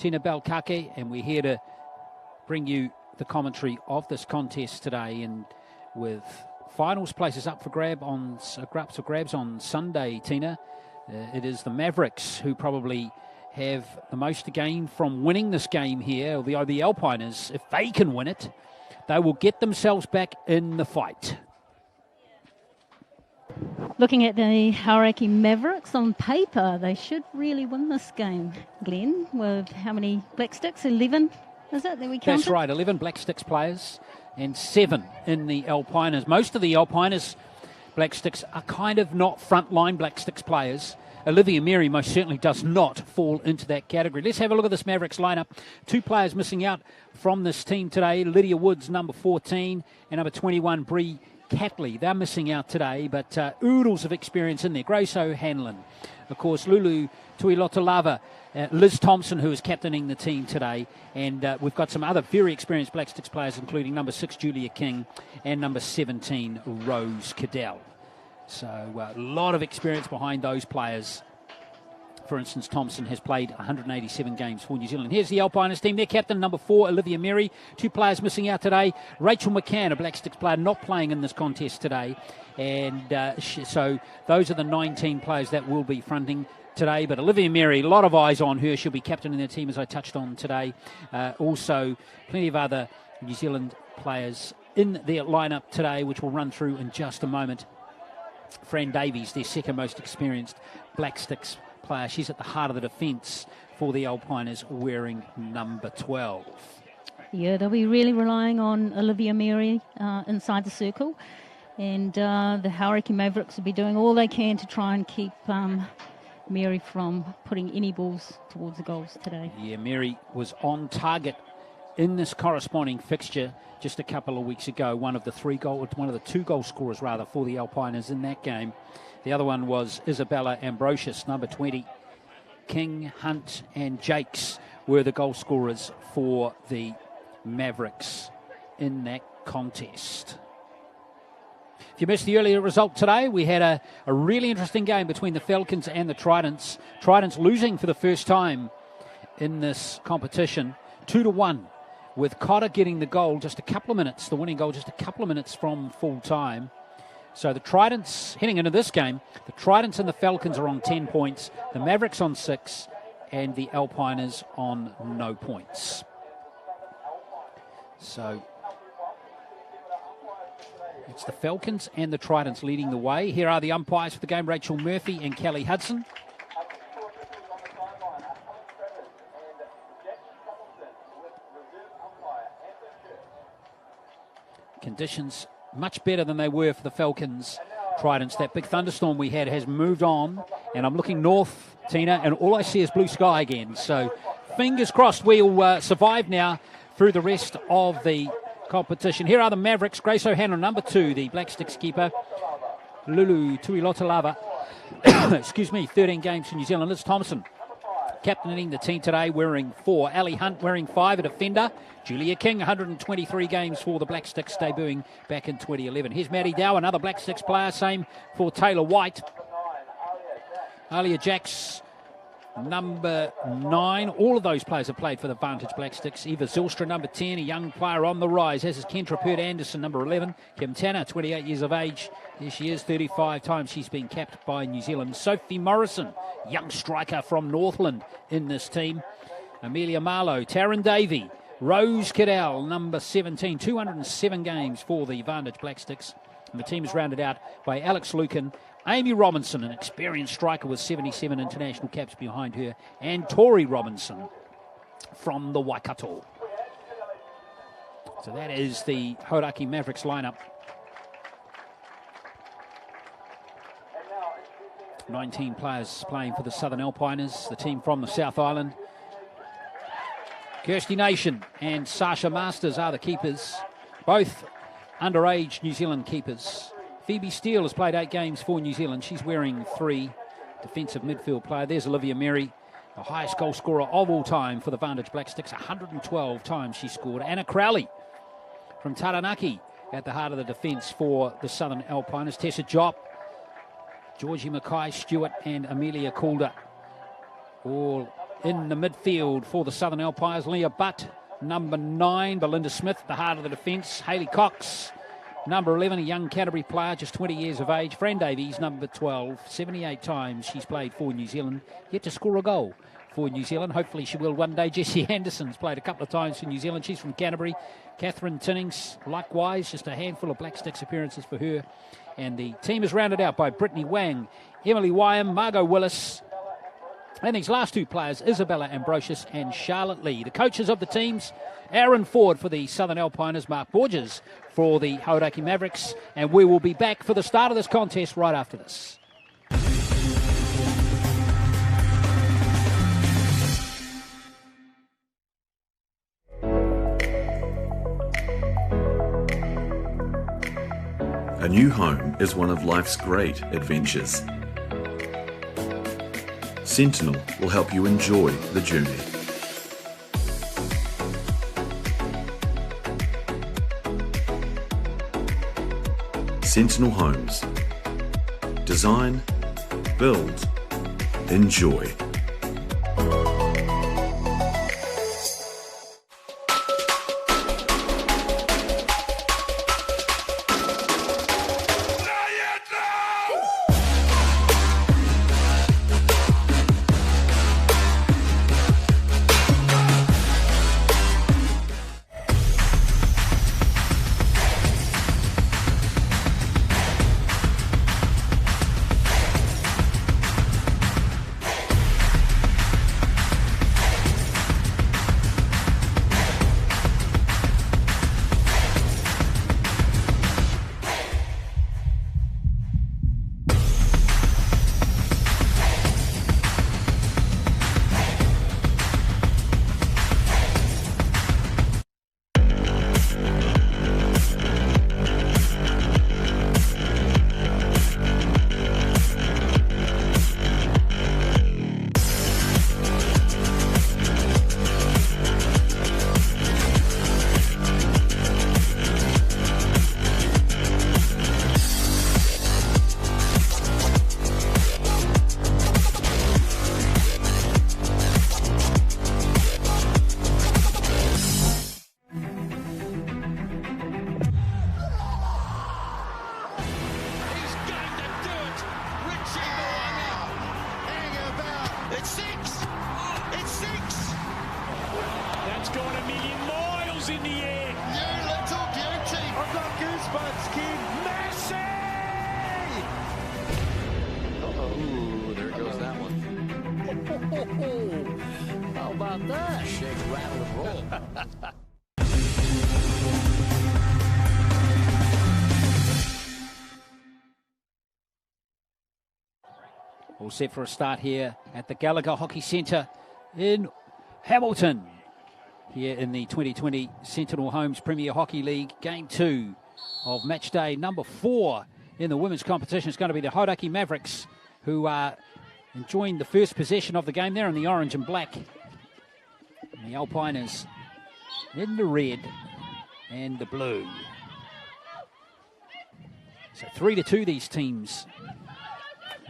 Tina Belkake, and we're here to bring you the commentary of this contest today, and with finals places up for grabs on Sunday, Tina. It is the Mavericks who probably have the most to gain from winning this game here. The Alpiners, if they can win it, they will get themselves back in the fight. Looking at the Hauraki Mavericks, on paper, they should really win this game, Glenn, with how many black sticks? 11, is it, that we counted? That's right, 11 black sticks players and 7 in the Alpiners. Most of the Alpiners black sticks are kind of not frontline black sticks players. Olivia Mary most certainly does not fall into that category. Let's have a look at this Mavericks lineup. 2 players missing out from this team today. Lydia Woods, number 14, and number 21, Bree Catley. They're missing out today, but oodles of experience in there. Grace O'Hanlon, of course, Lulu Tuilotalava, Liz Thompson, who is captaining the team today, and we've got some other very experienced Black Sticks players, including number 6, Julia King, and number 17, Rose Cadell. So a lot of experience behind those players. For instance, Thompson has played 187 games for New Zealand. Here's the Alpiners team. Their captain, number 4, Olivia Mary. 2 players missing out today. Rachel McCann, a Black Sticks player, not playing in this contest today. And so those are the 19 players that will be fronting today. But Olivia Mary, a lot of eyes on her. She'll be captain in their team, as I touched on today. Also, plenty of other New Zealand players in their lineup today, which we'll run through in just a moment. Fran Davies, their second most experienced Black Sticks player. She's at the heart of the defence for the Alpiners, wearing number 12. Yeah, they'll be really relying on Olivia Mary inside the circle, and the Hauraki Mavericks will be doing all they can to try and keep Mary from putting any balls towards the goals today. Yeah, Mary was on target in this corresponding fixture just a couple of weeks ago. One of the 2 goal scorers rather for the Alpiners in that game. The other one was Isabella Ambrosius, number 20. King, Hunt and Jakes were the goal scorers for the Mavericks in that contest. If you missed the earlier result today, we had a really interesting game between the Falcons and the Tridents. Tridents losing for the first time in this competition, 2-1, with Cotter getting the goal just a couple of minutes, the winning goal just a couple of minutes from full time. So the Tridents, heading into this game, the Tridents and the Falcons are on 10 points, the Mavericks on 6, and the Alpiners on no points. So it's the Falcons and the Tridents leading the way. Here are the umpires for the game, Rachel Murphy and Kelly Hudson. Conditions much better than they were for the Falcons. Tridents, that big thunderstorm we had has moved on, and I'm looking north, Tina, and all I see is blue sky again. So fingers crossed we'll survive now through the rest of the competition. Here are the Mavericks. Grace O'Hanlon, number 2, the Black Sticks keeper. Lulu Tuilotalava, 13 games for New Zealand. Liz Thompson captaining the team today, wearing 4. Ali Hunt wearing 5, a defender. Julia King, 123 games for the Black Sticks, debuting back in 2011. Here's Maddie Dow, another Black Sticks player. Same for Taylor White. Alia Jacks, number 9. All of those players have played for the Vantage Black Sticks. Eva Zylstra, number 10, a young player on the rise, as is Kendra Pert-Anderson, number 11. Kim Tanner, 28 years of age. Here she is, 35 times she's been capped by New Zealand. Sophie Morrison, young striker from Northland in this team. Amelia Marlowe, Taryn Davey, Rose Cadell, number 17, 207 games for the Vantage Black Sticks. And the team is rounded out by Alex Lucan, Amy Robinson, an experienced striker with 77 international caps behind her, and Tori Robinson from the Waikato. So that is the Hauraki Mavericks lineup. 19 players playing for the Southern Alpiners, the team from the South Island. Kirsty Nation and Sasha Masters are the keepers, both underage New Zealand keepers. Phoebe Steele has played 8 games for New Zealand. She's wearing 3, defensive midfield player. There's Olivia Mary, the highest goal scorer of all time for the Vantage Black Sticks. 112 times she scored. Anna Crowley from Taranaki at the heart of the defence for the Southern Alpiners. Tessa Jopp, Georgie Mackay, Stewart and Amelia Calder, all in the midfield for the Southern Alpines. Leah Butt, number 9. Belinda Smith at the heart of the defence. Hayley Cox, number 11, a young Canterbury player, just 20 years of age. Fran Davies, number 12. 78 times she's played for New Zealand, yet to score a goal for New Zealand. Hopefully she will one day. Jessie Anderson's played a couple of times for New Zealand. She's from Canterbury. Catherine Tinnings, likewise, just a handful of Black Sticks appearances for her. And the team is rounded out by Brittany Wang, Emily Wyam, Margot Willis, and these last two players, Isabella Ambrosius and Charlotte Lee. The coaches of the teams, Aaron Ford for the Southern Alpiners, Mark Borges for the Hauraki Mavericks. And we will be back for the start of this contest right after this. A new home is one of life's great adventures. Sentinel will help you enjoy the journey. Sentinel Homes. Design, build, enjoy. How about that? Shake, rattle, and roll. All set for a start here at the Gallagher Hockey Centre in Hamilton. Here in the 2020 Sentinel Homes Premier Hockey League, Game 2 of match day number 4 in the women's competition. It's going to be the Hauraki Mavericks who are enjoying the first possession of the game. They're in the orange and black. And the Alpiners in the red and the blue. So 3-2 these teams.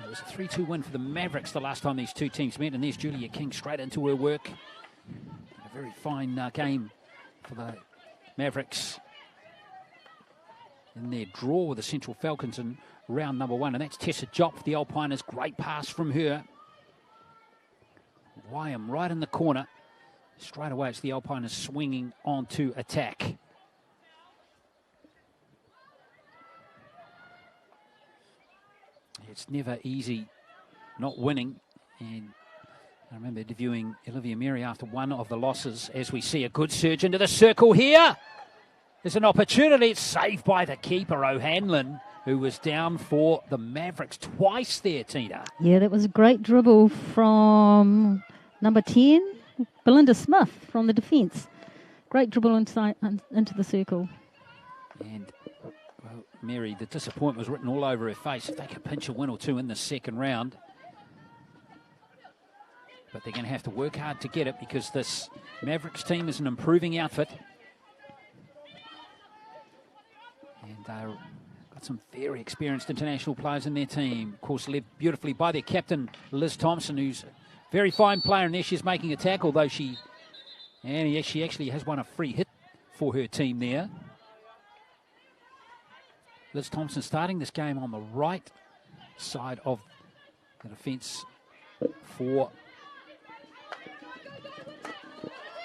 It was a 3-2 win for the Mavericks the last time these two teams met. And there's Julia King straight into her work. A very fine game for the Mavericks in their draw with the Central Falcons in round number 1. And that's Tessa Jopp for the Alpiners. Great pass from her. Wyam right in the corner. Straight away, it's the Alpiners swinging onto attack. It's never easy not winning. And I remember interviewing Olivia Mary after one of the losses as we see a good surge into the circle here. There's an opportunity. It's saved by the keeper, O'Hanlon, who was down for the Mavericks twice there, Tina. Yeah, that was a great dribble from number 10, Belinda Smith from the defence. Great dribble inside, into the circle. And, well, Mary, the disappointment was written all over her face. If they could pinch a win or two in the second round. But they're going to have to work hard to get it because this Mavericks team is an improving outfit. And they've got some very experienced international players in their team. Of course, led beautifully by their captain, Liz Thompson, who's Very fine player, and there she's making a tackle, though she actually has won a free hit for her team there. Liz Thompson starting this game on the right side of the defence for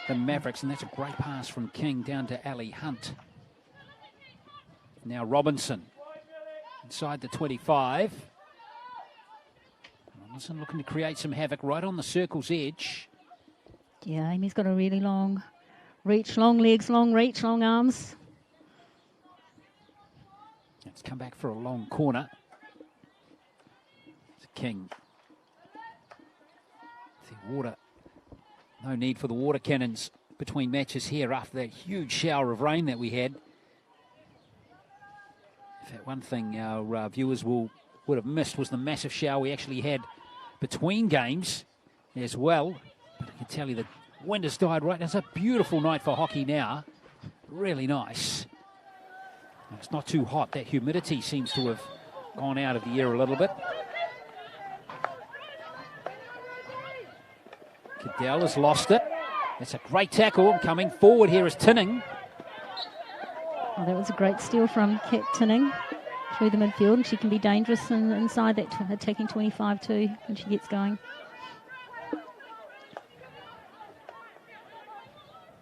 the Mavericks, and that's a great pass from King down to Ali Hunt. Now Robinson inside the 25. Robinson looking to create some havoc right on the circle's edge. Yeah, Amy's got a really long reach, long legs, long reach, long arms. It's come back for a long corner. It's King. The water. No need for the water cannons between matches here after that huge shower of rain that we had. In fact, one thing our viewers would have missed was the massive shower we actually had between games as well. But I can tell you the wind has died right now. It's a beautiful night for hockey now. Really nice. And it's not too hot. That humidity seems to have gone out of the air a little bit. Cadell has lost it. It's a great tackle. Coming forward here is Tinning. Oh, that was a great steal from Kat Tinning through the midfield, and she can be dangerous inside that attacking 25 too when she gets going.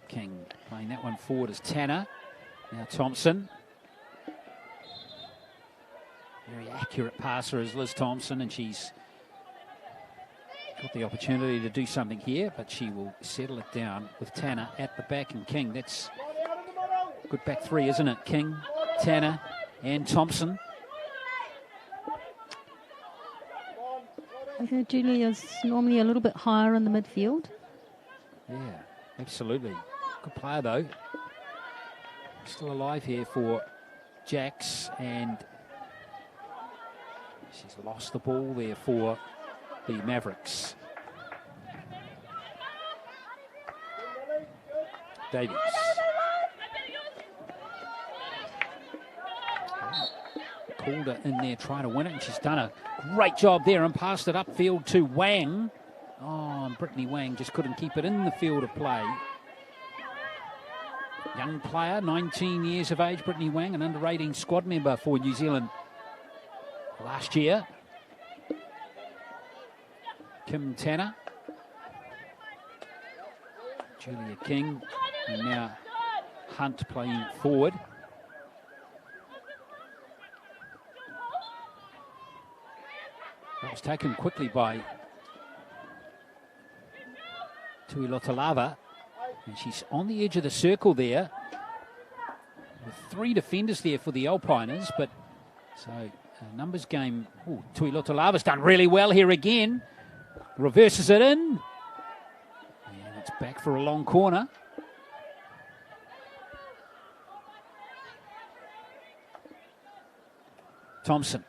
King playing that one forward as Tanner. Now Thompson. Very accurate passer is Liz Thompson, and she's got the opportunity to do something here, but she will settle it down with Tanner at the back and King. That's a good back three, isn't it? King, Tanner, and Thompson. I think Julia's normally a little bit higher in the midfield. Yeah, absolutely. Good player, though. Still alive here for Jacks, and she's lost the ball there for the Mavericks. Davies. Calder in there trying to win it, and she's done a great job there and passed it upfield to Wang. Oh, and Brittany Wang just couldn't keep it in the field of play. Young player, 19 years of age, Brittany Wang, an under-18 squad member for New Zealand last year. Kim Tanner, Julia King, and now Hunt playing forward. That was taken quickly by Tuilotalava, and she's on the edge of the circle there with three defenders there for the Alpiners, but so a numbers game. Tuilotalava's done really well here again. Reverses it in. And it's back for a long corner. Thompson.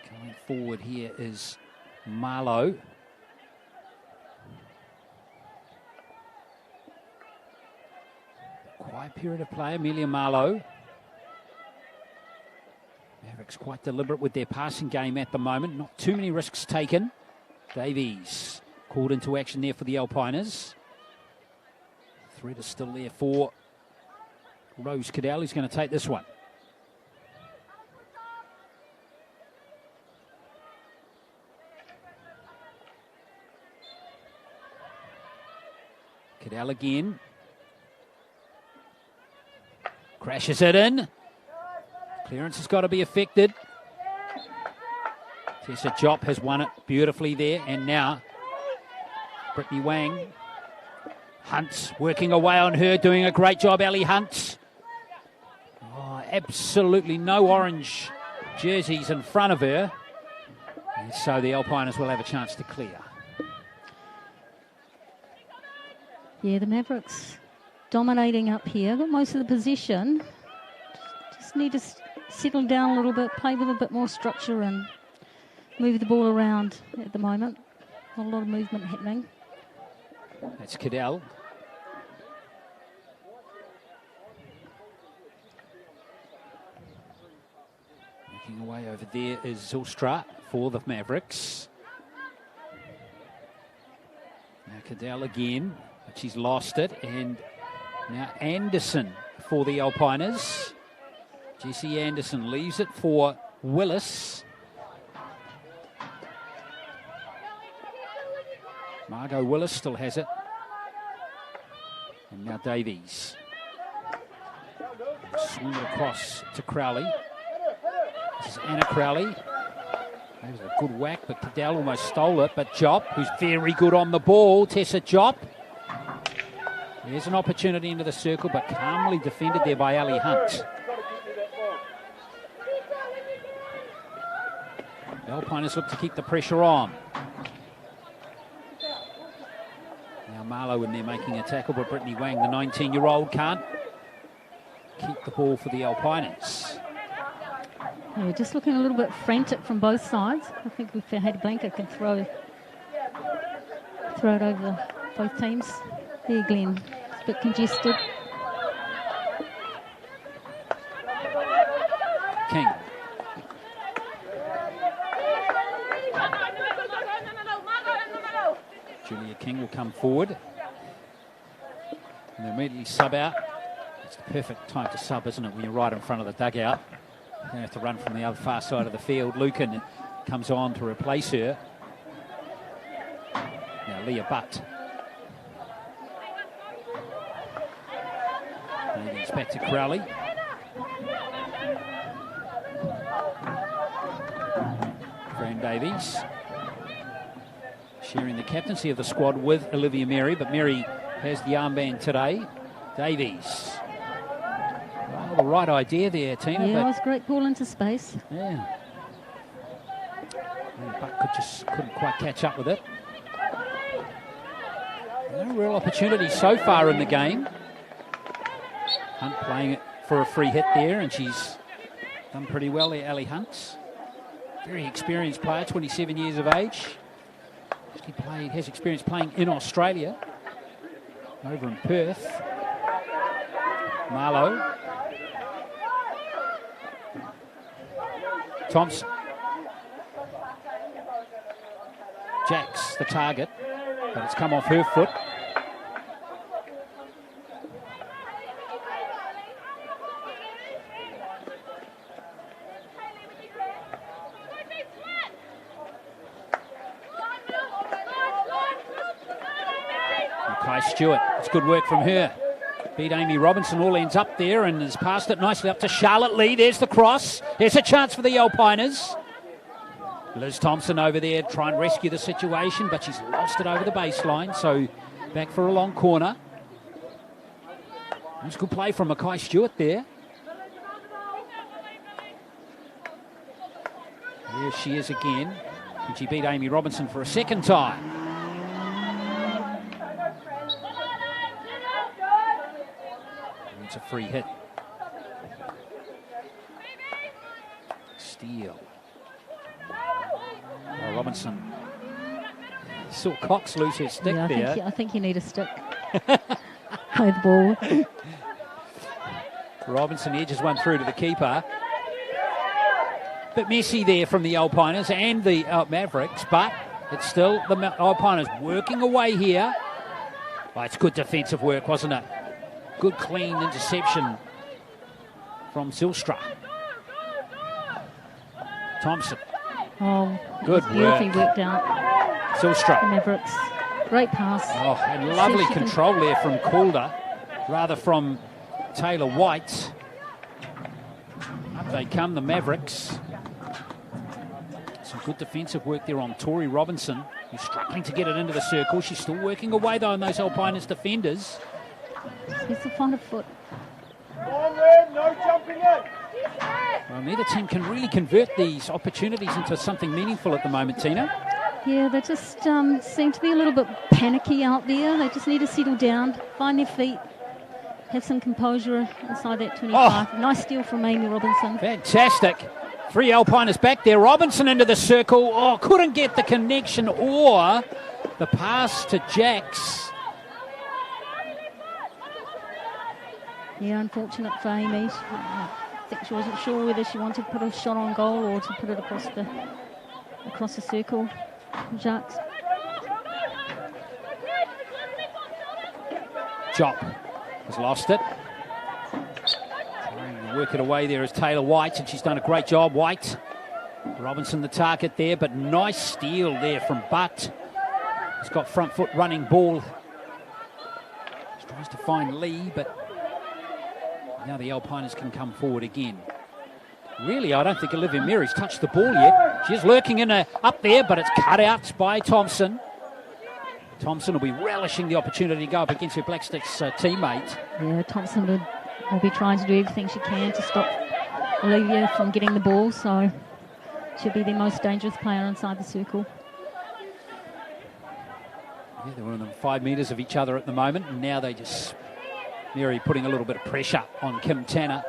Coming forward here is Marlowe. Quiet period of play, Amelia Marlowe. Mavericks quite deliberate with their passing game at the moment. Not too many risks taken. Davies called into action there for the Alpiners. Threat is still there for Rose Cadell. He's going to take this one. Cadell again. Crashes it in. Clearance has got to be affected. Tessa Jop has won it beautifully there. And now Brittany Wang. Hunt's working away on her, doing a great job, Ali Hunt. Oh, absolutely no orange jerseys in front of her. And so the Alpiners will have a chance to clear. Yeah, the Mavericks dominating up here. Got most of the possession. Just need to settle down a little bit, play with a bit more structure and move the ball around at the moment. Not a lot of movement happening. That's Cadell. Making away Over there is Zylstra for the Mavericks. Now Cadell again, but she's lost it. And now Anderson for the Alpiners. Jessie Anderson leaves it for Willis. Margot Willis still has it. And now Davies. Swing it across to Crowley. This is Anna Crowley. That was a good whack, but Cadell almost stole it. But Jop, who's very good on the ball. Tessa Jop. There's an opportunity into the circle, but calmly defended there by Ali Hunt. The Alpiners look to keep the pressure on. Now Marlowe in there making a tackle, but Brittany Wang, the 19-year-old, can't keep the ball for the Alpiners. Yeah, just looking a little bit frantic from both sides. I think if had Blanca could throw it over both teams. There, Glenn. It's a bit congested. King. Julia King will come forward. And immediately sub out. It's the perfect time to sub, isn't it, when you're right in front of the dugout. You don't have to run from the other far side of the field. Lucan comes on to replace her. Now Leah Butt. Davies back to Crowley. Fran Davies sharing the captaincy of the squad with Olivia Mary, but Mary has the armband today. Davies. Oh, the right idea there, Tina. Yeah, it was a great ball into space. Yeah. Buck couldn't quite catch up with it. No real opportunity so far in the game. Hunt playing it for a free hit there, and she's done pretty well there, Ali Hunt. Very experienced player, 27 years of age. She has experience playing in Australia, over in Perth. Marlowe. Thompson. Jack's the target, but it's come off her foot. Kai Stewart, it's good work from her. Beat Amy Robinson, all ends up there and has passed it nicely up to Charlotte Lee. There's the cross. There's a chance for the Alpiners. Liz Thompson over there try and rescue the situation, but she's lost it over the baseline, so back for a long corner. That's good play from Mackay Stewart there. Here she is again. And she beat Amy Robinson for a second time. It's a free hit. Steele. Oh, Robinson. Saw Cox lose her stick there. I think you need a stick. Play the ball. Robinson edges one through to the keeper. Bit messy there from the Alpiners and the Mavericks, but it's still the Alpiners working away here. Well, it's good defensive work, wasn't it? Good clean interception from Zylstra. Thompson. Oh, good beautifully work. Worked out. Zylstra. The Mavericks. Great pass. Oh, and lovely control there from Calder, rather from Taylor White. Up they come, the Mavericks. Some good defensive work there on Tori Robinson, who's struggling to get it into the circle. She's still working away, though, on those Alpiners defenders. He's the front of foot. No jumping in. Well, neither team can really convert these opportunities into something meaningful at the moment, Tina. Yeah, they just seem to be a little bit panicky out there. They just need to settle down, find their feet, have some composure inside that 25. Oh. Nice steal from Amy Robinson. Fantastic. 3 Alpiners back there. Robinson into the circle. Oh, couldn't get the connection or the pass to Jax. Yeah, unfortunate for Amy. think she wasn't sure whether she wanted to put a shot on goal or to put it across the circle. Jacques. Jop has lost it. Trying to work it away there is Taylor White, and she's done a great job. White. Robinson the target there, but nice steal there from Butt. He's got front foot running ball. He tries to find Lee, but now the Alpiners can come forward again. Really, I don't think Olivia Mary's touched the ball yet. She's lurking up there, but it's cut out by Thompson. Thompson will be relishing the opportunity to go up against her Black Sticks teammate. Yeah, Thompson will be trying to do everything she can to stop Olivia from getting the ball, so she'll be the most dangerous player inside the circle. Yeah, they're within 5 metres of each other at the moment, and now they just... Mary putting a little bit of pressure on Kim Tanner.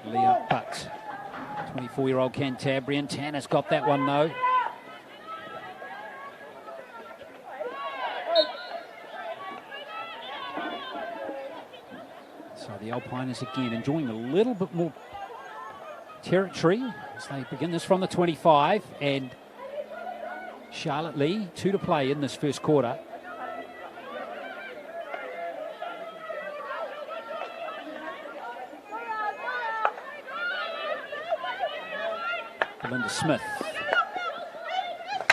Leah Butt, 24-year-old Cantabrian. Tanner's got that one though. So the Alpiners again enjoying a little bit more territory as they begin this from the 25, and Charlotte Lee, 2 to play in this first quarter. Belinda Smith.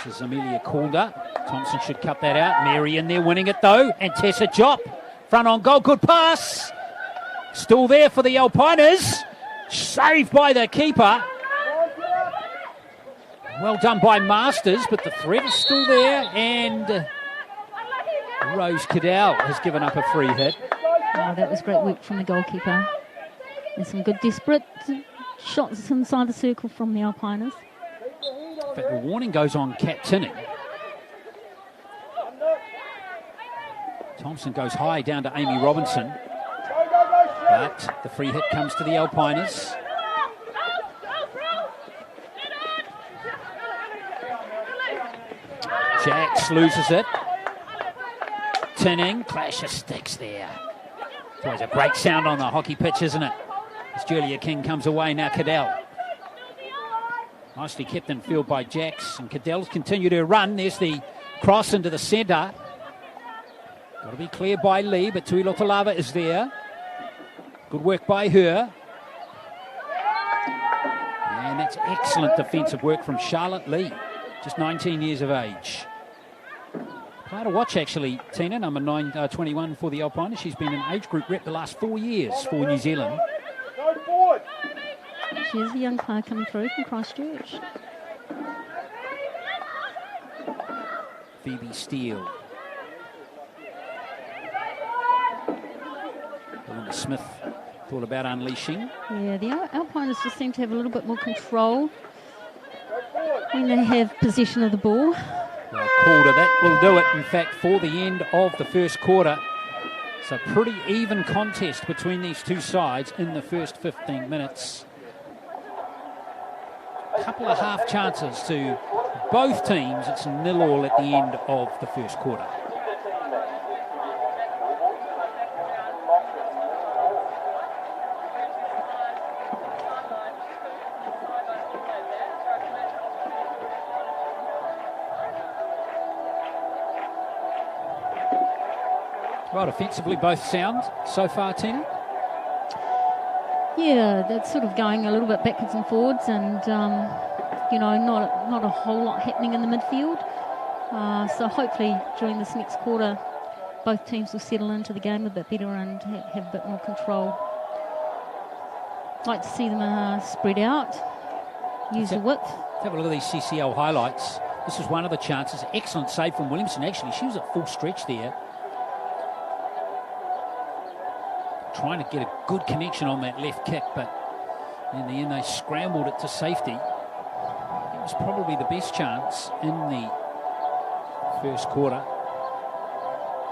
This is Amelia Calder. Thompson should cut that out. Mary in there winning it though. And Tessa Jop. Front on goal. Good pass. Still there for the Alpiners. Saved by the keeper. Well done by Masters, but the threat is still there. And Rose Cadell has given up a free hit. Oh, that was great work from the goalkeeper. There's some good desperate shots inside the circle from the Alpiners. In fact, the warning goes on Kat Tinning. Thompson goes high down to Amy Robinson. But the free hit comes to the Alpiners. Jax loses it. Tinning, clash of sticks there. It's always a great sound on the hockey pitch, isn't it? As Julia King comes away, now Cadell. Nicely kept in field by Jax, and Cadell's continued her run. There's the cross into the centre. Got to be cleared by Lee, but Tuilotalava is there. Good work by her. And that's excellent defensive work from Charlotte Lee, just 19 years of age. Player to watch, actually, Tina, number 21 for the Alpiners. She's been an age group rep the last 4 years for New Zealand. She is a young player coming through from Christchurch. Phoebe Steele. Belinda Smith thought about unleashing. Yeah, the Alpiners just seem to have a little bit more control when they have possession of the ball. Well, Calder, that will do it, in fact, for the end of the first quarter. It's a pretty even contest between these two sides in the first 15 minutes. A couple of half chances to both teams. It's 0-0 at the end of the first quarter. Well, offensively, both sound so far, Tina. Yeah, that's sort of going a little bit backwards and forwards, and not a whole lot happening in the midfield. So hopefully during this next quarter, both teams will settle into the game a bit better and have a bit more control. I'd like to see them spread out, use the width. Have a look at these CCL highlights. This is one of the chances. Excellent save from Williamson. Actually, she was at full stretch there, trying to get a good connection on that left kick, but in the end they scrambled it to safety. It was probably the best chance in the first quarter,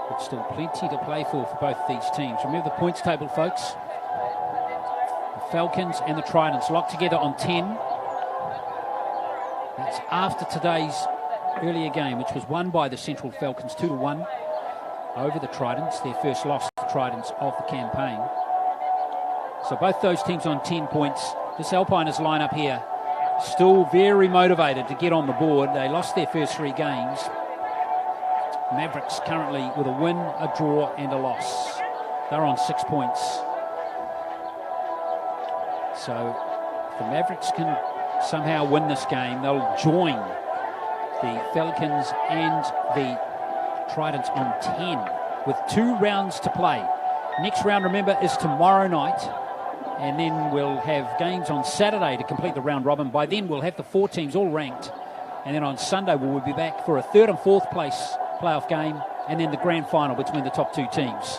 but still plenty to play for both these teams. Remember the points table, folks. The Falcons and the Tridents locked together on 10. That's after today's earlier game, which was won by the Central Falcons 2-1. over the Tridents, their first loss to the Tridents of the campaign. So both those teams on 10 points. This Alpiners lineup here still very motivated to get on the board. They lost their first 3 games. Mavericks currently with a win, a draw and a loss. They're on 6 points. So if the Mavericks can somehow win this game, they'll join the Falcons and the Tridents on 10 with 2 rounds to play. Next round, remember, is tomorrow night. And then we'll have games on Saturday to complete the round robin. By then, we'll have the 4 teams all ranked. And then on Sunday, we'll be back for a 3rd and 4th place playoff game. And then the grand final between the top 2 teams.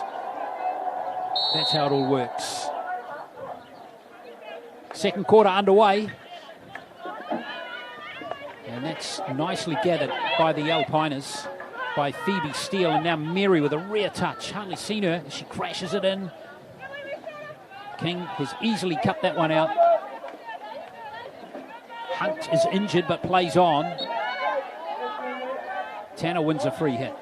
That's how it all works. Second quarter underway. And that's nicely gathered by the Alpiners, by Phoebe Steele. And now Mary with a rear touch. Hardly seen her as she crashes it in. King has easily cut that one out. Hunt is injured but plays on. Tanner wins a free hit.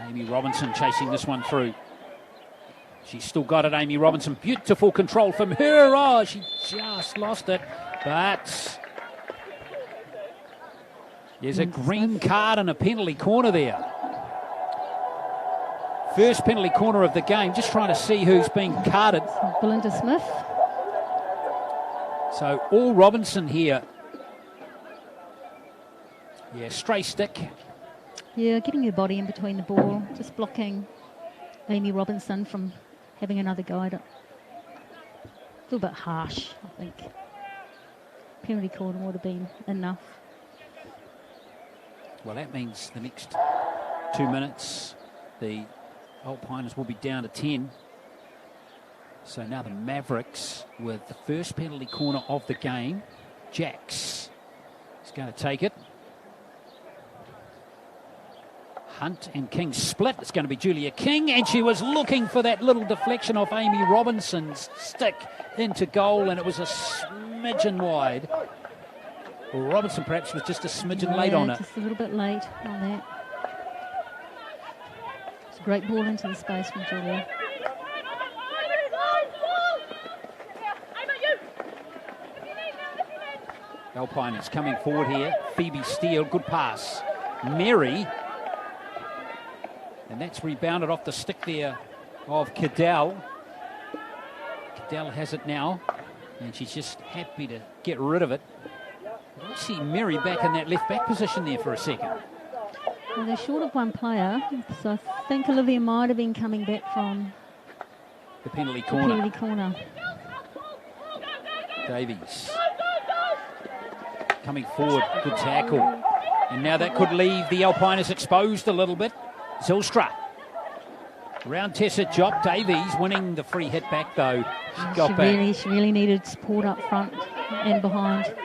Amy Robinson chasing this one through. She's still got it, Amy Robinson. Beautiful control from her. Oh, she just lost it. But there's a green card and a penalty corner there. First penalty corner of the game. Just trying to see who's being carded. Belinda Smith. So all Robinson here. Yeah, stray stick. Yeah, getting her body in between the ball. Just blocking Amy Robinson from having another go at it. A little bit harsh, I think. Penalty corner would have been enough. Well, that means the next 2 minutes, the Alpiners will be down to 10. So now the Mavericks with the first penalty corner of the game. Jax is going to take it. Hunt and King split. It's going to be Julia King, and she was looking for that little deflection off Amy Robinson's stick into goal, and it was a smidgen wide. Well, Robinson perhaps was just a smidgen late on it. Just a little bit late on that. It's a great ball into the space from Julia. Alpiners coming forward here. Phoebe Steele, good pass. Mary. And that's rebounded off the stick there of Cadell. Cadell has it now, and she's just happy to get rid of it. I don't see Mary back in that left back position there for a second. Well, they're short of one player, so I think Olivia might have been coming back from the penalty corner. Davies coming forward, good tackle. And now that could leave the Alpiners exposed a little bit. Zylstra around Tessa Jock. Davies winning the free hit back though. She really needed support up front and behind.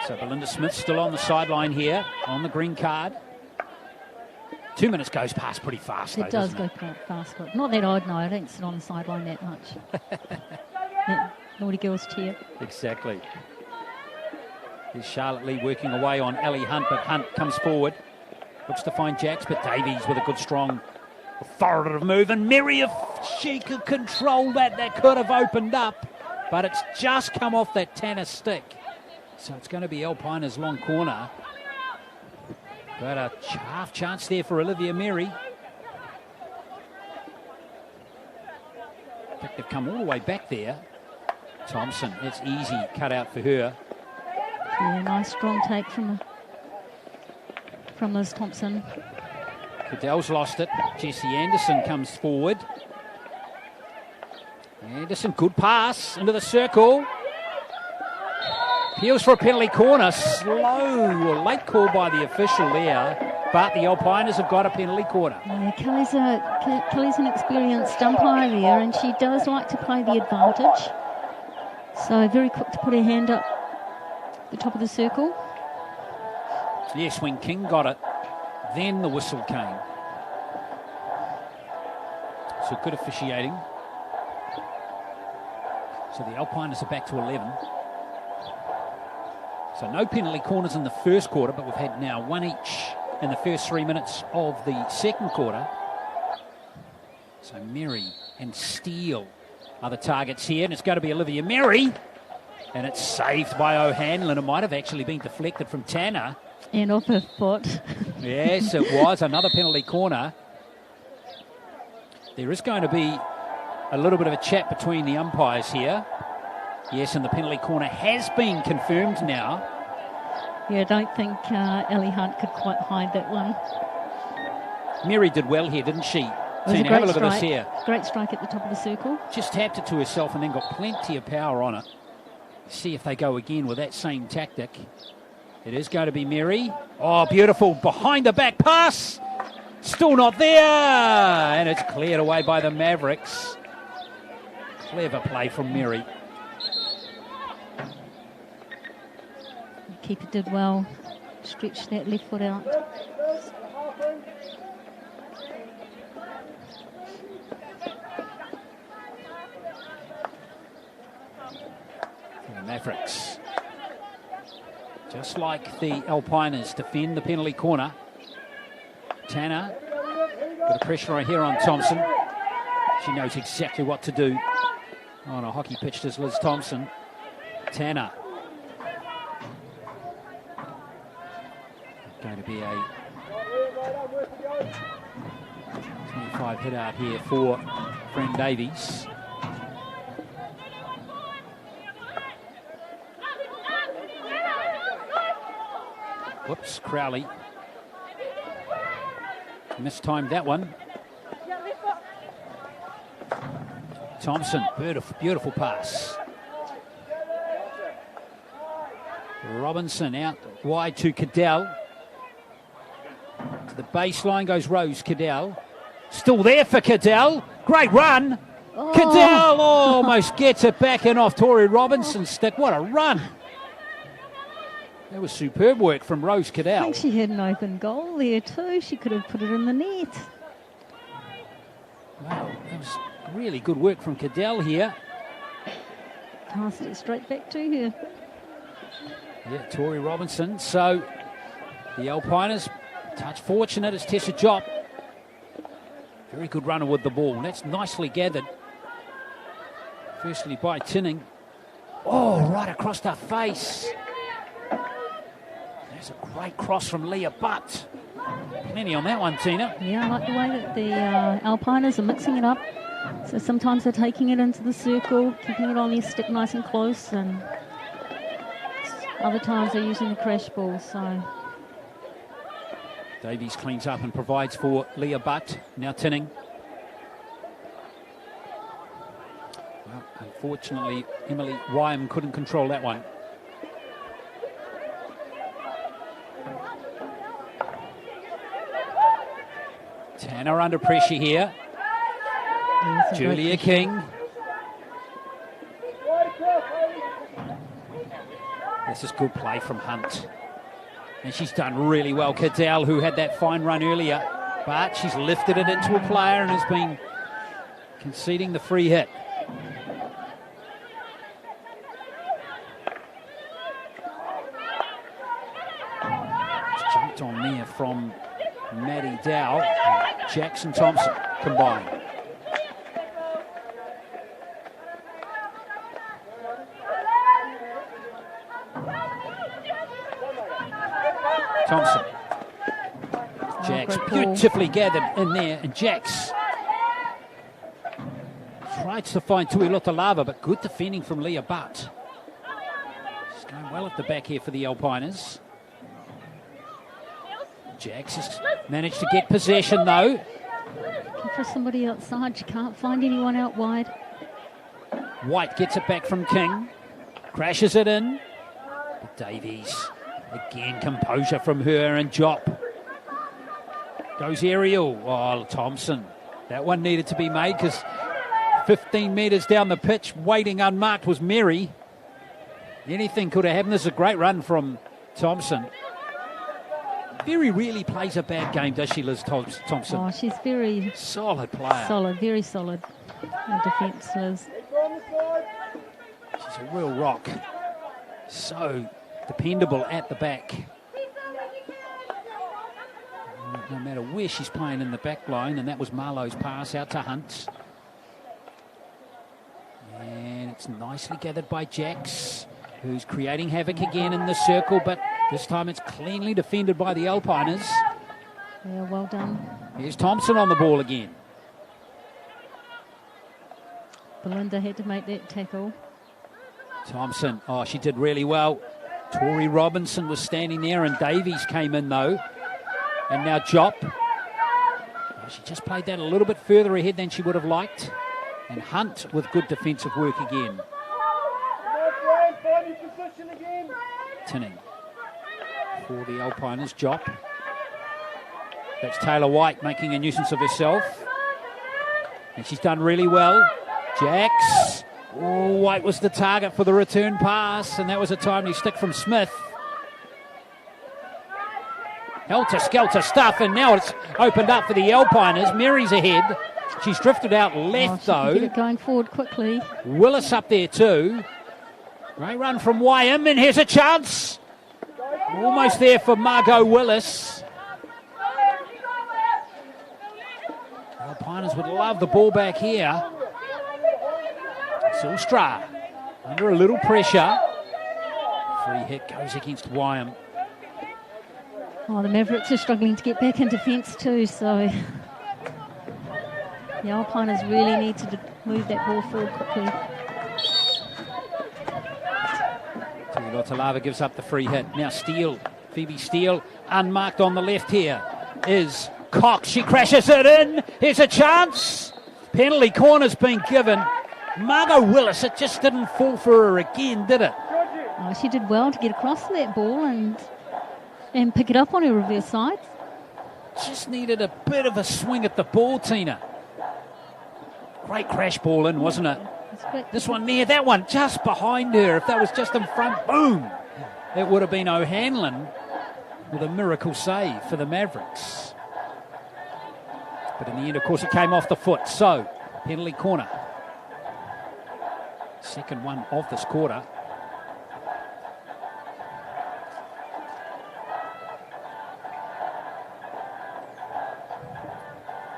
So Belinda Smith still on the sideline here on the green card. 2 minutes goes past pretty fast. It does go fast. Not that I'd know. I don't sit on the sideline that much. That naughty girls cheer. Exactly. There's Charlotte Lee working away on Ellie Hunt, but Hunt comes forward. Looks to find Jax, but Davies with a good, strong, authoritative move. And Mary, if she could control that, that could have opened up. But it's just come off that Tanner stick. So it's going to be Alpiners long corner. But a half chance there for Olivia Mary. In fact, they've come all the way back there. Thompson, it's easy cut out for her. Yeah, nice strong take from Liz Thompson. Cadell's lost it. Jessie Anderson comes forward. Anderson, good pass into the circle. Appeals for a penalty corner. Slow or late call by the official there, but the Alpiners have got a penalty corner. Yeah, Kelly's an experienced umpire there, and she does like to play the advantage. So very quick to put her hand up the top of the circle. Yes, when King got it, then the whistle came. So good officiating. So the Alpiners are back to 11. So no penalty corners in the first quarter, but we've had now one each in the first 3 minutes of the second quarter. So Mary and Steele are the targets here, and it's going to be Olivia Mary. And it's saved by O'Hanlon. It might have actually been deflected from Tanner. And off her foot. Yes, it was. Another penalty corner. There is going to be a little bit of a chat between the umpires here. Yes, and the penalty corner has been confirmed now. Yeah, I don't think Ellie Hunt could quite hide that one. Mary did well here, didn't she? It was Tina, a have great a look strike. at this here. Great strike at the top of the circle. Just tapped it to herself and then got plenty of power on it. See if they go again with that same tactic. It is going to be Mary. Oh, beautiful behind the back pass. Still not there. And it's cleared away by the Mavericks. Clever play from Mary. Keeper did well. Stretched that left foot out. The Mavericks, just like the Alpiners, defend the penalty corner. Tanner, bit of pressure right here on Thompson. She knows exactly what to do on a hockey pitch, does Liz Thompson. Tanner. Going to be a 25 hit out here for Fran Davies. Whoops, Crowley mistimed that one. Thompson, beautiful pass. Robinson out wide to Cadell. To the baseline goes Rose Cadell. Still there for Cadell. Great run. Oh. Cadell almost gets it back and off Tori Robinson's stick. What a run. That was superb work from Rose I Cadell. think she had an open goal there too. She could have put it in the net. Wow, that was really good work from Cadell here. Passed it straight back to her. Yeah, Tori Robinson. So the Alpiners, touch fortunate as Tessa Jopp. Very good runner with the ball. That's nicely gathered. Firstly by Tinning. Oh, right across her face. There's a great cross from Leah Butt. Plenty on that one, Tina. Yeah, I like the way that the Alpiners are mixing it up. So sometimes they're taking it into the circle, keeping it on their stick nice and close, and other times they're using the crash ball. So Davies cleans up and provides for Leah Butt. Now Tinning. Well, unfortunately, Emily Wyam couldn't control that one. Tanner under pressure here. Julia King. This is good play from Hunt. And she's done really well. Cadell, who had that fine run earlier, but she's lifted it into a player and has been conceding the free hit. It's jumped on there from Maddie Dow and Jackson Thompson combined. Thompson. Jax beautifully gathered in there, and Jax tries to find Tui Lotalava, but good defending from Leah Butt. She's going well at the back here for the Alpiners. Jax has managed to get possession though. looking for somebody outside. She can't find anyone out wide. White gets it back from King. Crashes it in. But Davies. Again, composure from her and Jopp. Goes aerial. Oh, Thompson. That one needed to be made because 15 metres down the pitch, waiting unmarked, was Mary. Anything could have happened. This is a great run from Thompson. Very rarely plays a bad game, does she, Liz Thompson? Oh, she's very solid player. Solid, very solid in defence, Liz. She's a real rock. So dependable at the back. No matter where she's playing in the back line, and that was Marlowe's pass out to Hunt. And it's nicely gathered by Jax, who's creating havoc again in the circle, but this time it's cleanly defended by the Alpiners. Yeah, well done. Here's Thompson on the ball again. Belinda had to make that tackle. Thompson, oh, she did really well. Tori Robinson was standing there, and Davies came in though. And now Jop. Oh, she just played that a little bit further ahead than she would have liked. And Hunt with good defensive work again. Tinning for the Alpiners. Jop. That's Taylor White making a nuisance of herself. And she's done really well. Jax. Oh, White was the target for the return pass, and that was a timely stick from Smith. Helter-skelter stuff, and now it's opened up for the Alpiners. Mary's ahead. She's drifted out left, though. Get it going forward quickly. Willis up there, too. Great run from Wyam, and here's a chance. Almost there for Margot Willis. Alpiners would love the ball back here. Silstra under a little pressure. Free hit goes against Wyam. Oh, the Mavericks are struggling to get back in defence too, so the Alpiners really need to move that ball forward quickly. Talava gives up the free hit. Now Steele, Phoebe Steele, unmarked on the left here, is Cox. She crashes it in. Here's a chance. Penalty corner's been given. Margot Willis, it just didn't fall for her again, did it? Oh, she did well to get across that ball and pick it up on her reverse side. Just needed a bit of a swing at the ball, Tina. Great crash ball in, wasn't it? This one there, that one just behind her. If that was just in front, boom. It would have been O'Hanlon with a miracle save for the Mavericks. But in the end, of course, it came off the foot. So, penalty corner. Second one of this quarter.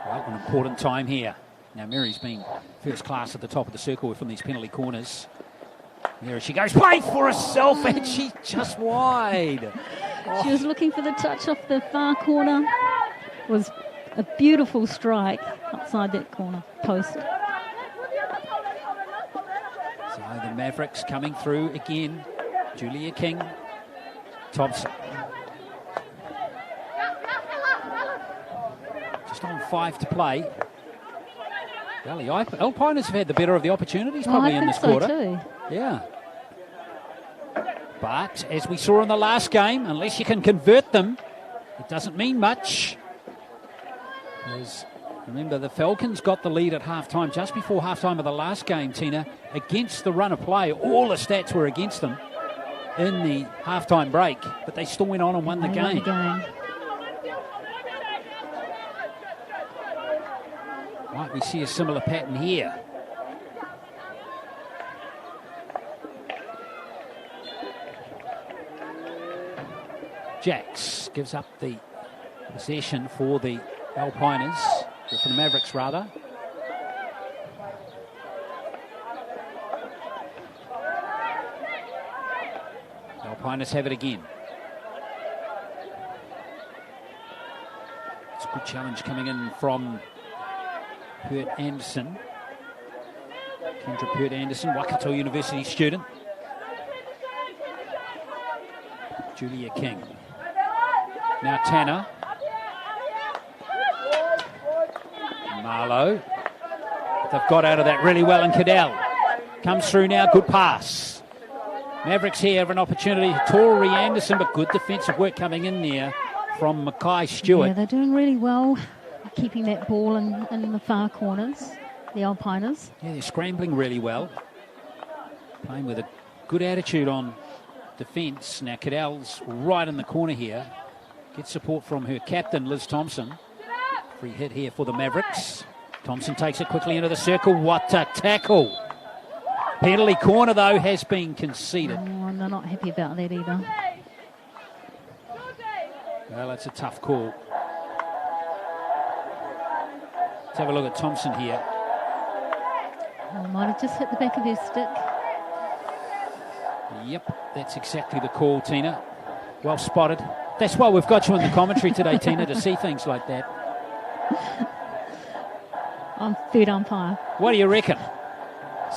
Well, an important time here. Now Mary's been first class at the top of the circle from these penalty corners. There she goes, played for herself, and she's just wide. She was looking for the touch off the far corner. It was a beautiful strike outside that corner post. So the Mavericks coming through again. Julia King, Thompson. Just on 5 to play. Well, the Alpiners have had the better of the opportunities probably in this quarter. Too. Yeah. But as we saw in the last game, unless you can convert them, it doesn't mean much. Because remember, the Falcons got the lead at halftime, just before halftime of the last game, Tina, against the run of play. All the stats were against them in the halftime break, but they still went on and won the game. Might we see a similar pattern here? Jax gives up the possession for the Alpiners, or for the Mavericks rather. The Alpiners have it again. It's a good challenge coming in from Pert Anderson. Kendra Pert Anderson, Waikato University student. Julia King. Now Tanner. Marlowe. They've got out of that really well, and Cadell comes through now, good pass. Mavericks here have an opportunity. Tori Anderson, but good defensive work coming in there from Mackay Stewart. Yeah, they're doing really well, keeping that ball in the far corners, the Alpiners. Yeah, they're scrambling really well. Playing with a good attitude on defence. Now Cadell's right in the corner here. Gets support from her captain, Liz Thompson. Free hit here for the Mavericks. Thompson takes it quickly into the circle. What a tackle. Penalty corner, though, has been conceded. Oh, and they're not happy about that either. Well, that's a tough call. Let's have a look at Thompson here. Oh, might have just hit the back of her stick. Yep, that's exactly the call, Tina. Well spotted. That's why we've got you in the commentary today, Tina, to see things like that. I'm third umpire. What do you reckon?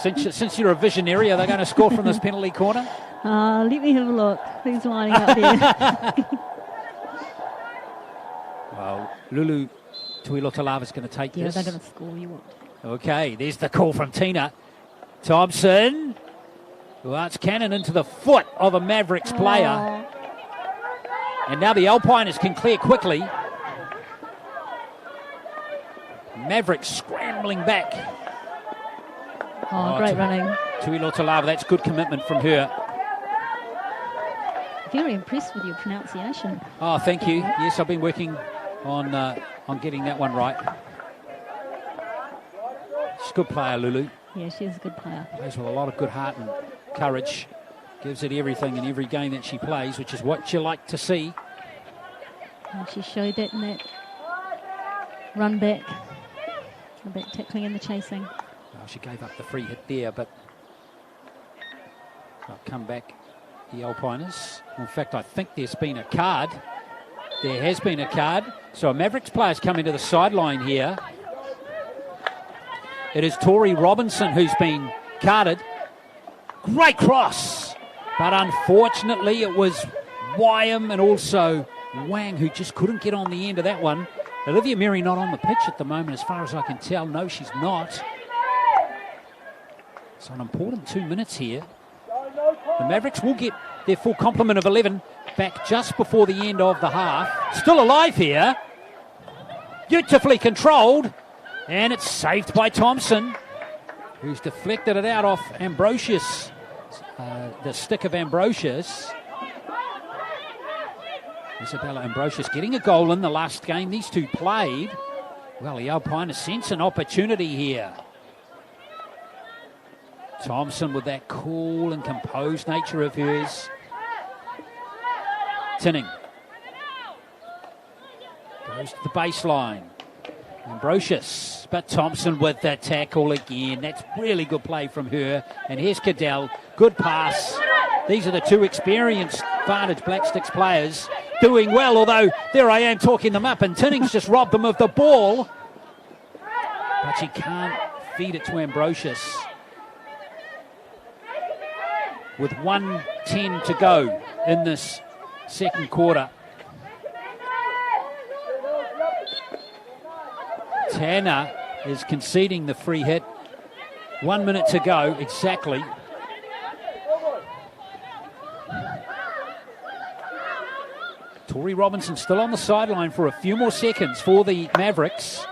Since you're a visionary, are they going to score from this penalty corner? Let me have a look. Who's lining up there? Well, Lulu Tuilotalava's going to take Yeah, this. they're going to score, you want. Okay, there's the call from Tina. Thompson. Well, it's cannon into the foot of a Mavericks player. Oh. And now the Alpiners can clear quickly. Mavericks scrambling back. Oh, great running. Tuilotalava, that's good commitment from her. Very impressed with your pronunciation. Oh, thank you. Yes, I've been working on getting that one right. She's a good player, Lulu. Yeah, she's a good player. Plays with a lot of good heart and courage. Gives it everything in every game that she plays, which is what you like to see. And she showed that in that run back. The back tackling and the chasing. Well, she gave up the free hit there, but they'll come back, the Alpiners. In fact, I think there's been a card. There has been a card. So a Mavericks player's coming to the sideline here. It is Tori Robinson who's been carded. Great cross. But unfortunately, it was Wyam and also Wang who just couldn't get on the end of that one. Olivia Mary not on the pitch at the moment, as far as I can tell. No, she's not. So an important 2 minutes here. The Mavericks will get their full complement of 11 back just before the end of the half. Still alive here. Beautifully controlled. And it's saved by Thompson, who's deflected it out off Ambrosius, the stick of Ambrosius. Isabella Ambrosius getting a goal in the last game these two played. Well, the Alpiners sense an opportunity here. Thompson with that cool and composed nature of hers. Tinning goes to the baseline. Ambrosius, but Thompson with the tackle again. That's really good play from her. And here's Cadell, good pass. These are the two experienced Vantage Black Sticks players doing well, although there I am talking them up, and Tinning's just robbed them of the ball. But she can't feed it to Ambrosius. With 1:10 to go in this second quarter. Tanner is conceding the free hit. 1 minute to go, exactly. Tori Robinson still on the sideline for a few more seconds for the Mavericks.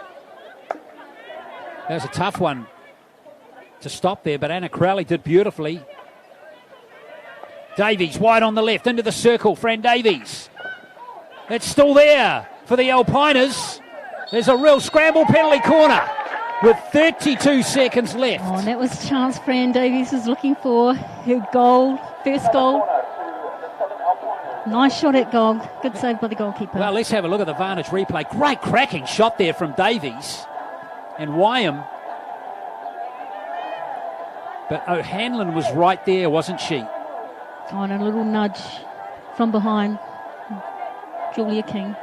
That was a tough one to stop there, but Anna Crowley did beautifully. Davies wide on the left, into the circle, Fran Davies. It's still there for the Alpiners. There's a real scramble, penalty corner with 32 seconds left. Oh, and that was the chance Fran Davies was looking for. Her goal, first goal. Nice shot at goal. Good save by the goalkeeper. Well, let's have a look at the Vantage replay. Great cracking shot there from Davies and Wyam. But O'Hanlon was right there, wasn't she? Oh, and a little nudge from behind. Julia King.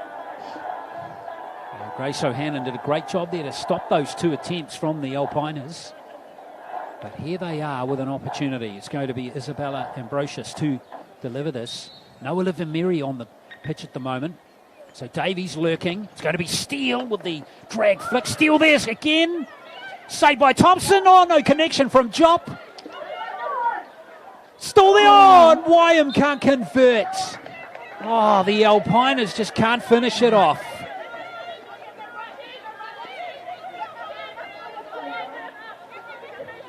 Grace O'Hanlon did a great job there to stop those two attempts from the Alpiners. But here they are with an opportunity. It's going to be Isabella Ambrosius to deliver this. No Olivia Mary on the pitch at the moment. So Davies lurking. It's going to be Steele with the drag flick. Steele there again. Saved by Thompson. Oh, no connection from Jop. Still there on. Wyam can't convert. Oh, the Alpiners just can't finish it off.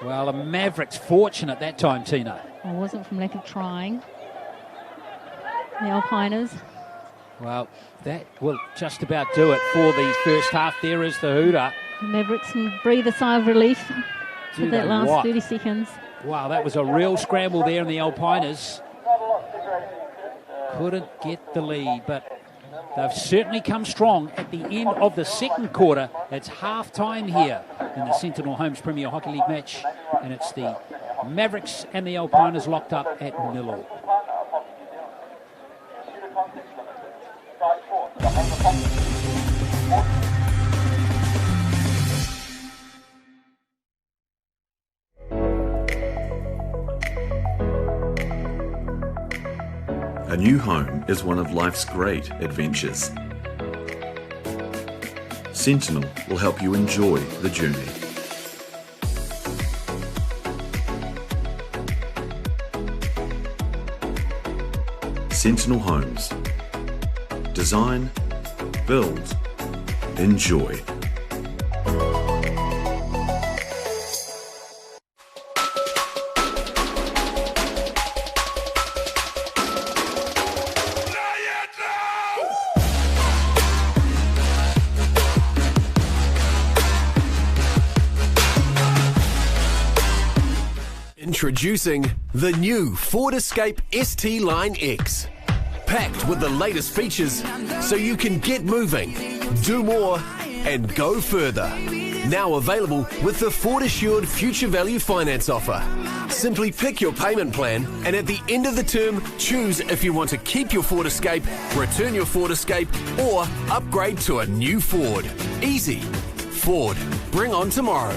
Well, the Mavericks fortunate that time, Tina. It wasn't from lack of trying. The Alpiners. Well, that will just about do it for the first half. There is the hooter. The Mavericks can breathe a sigh of relief for Do that they last what? 30 seconds. Wow, that was a real scramble there in the Alpiners. Couldn't get the lead, but they've certainly come strong at the end of the second quarter. It's half-time here in the Sentinel Homes Premier Hockey League match, and it's the Mavericks and the Alpiners locked up at 0-0. A new home is one of life's great adventures. Sentinel will help you enjoy the journey. Sentinel Homes. Design, build, enjoy. Introducing the new Ford Escape ST Line X. Packed with the latest features so you can get moving, do more and go further. Now available with the Ford Assured Future Value Finance offer. Simply pick your payment plan and at the end of the term choose if you want to keep your Ford Escape, return your Ford Escape or upgrade to a new Ford. Easy. Ford. Bring on tomorrow.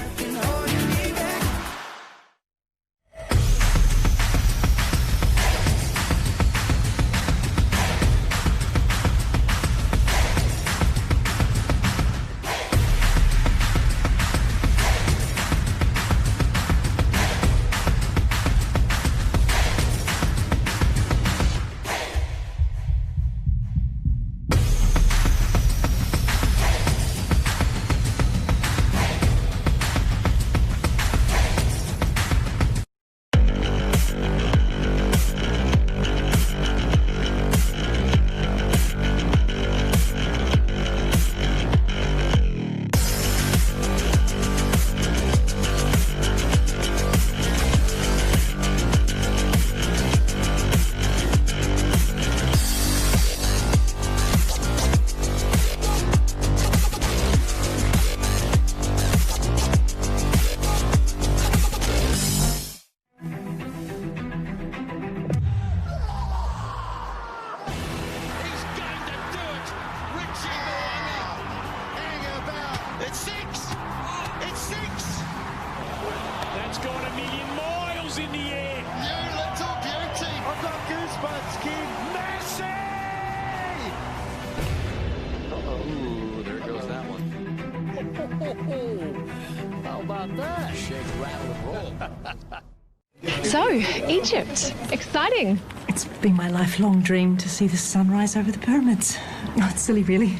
So, Egypt. Exciting. It's been my lifelong dream to see the sunrise over the pyramids. Oh, it's silly, really.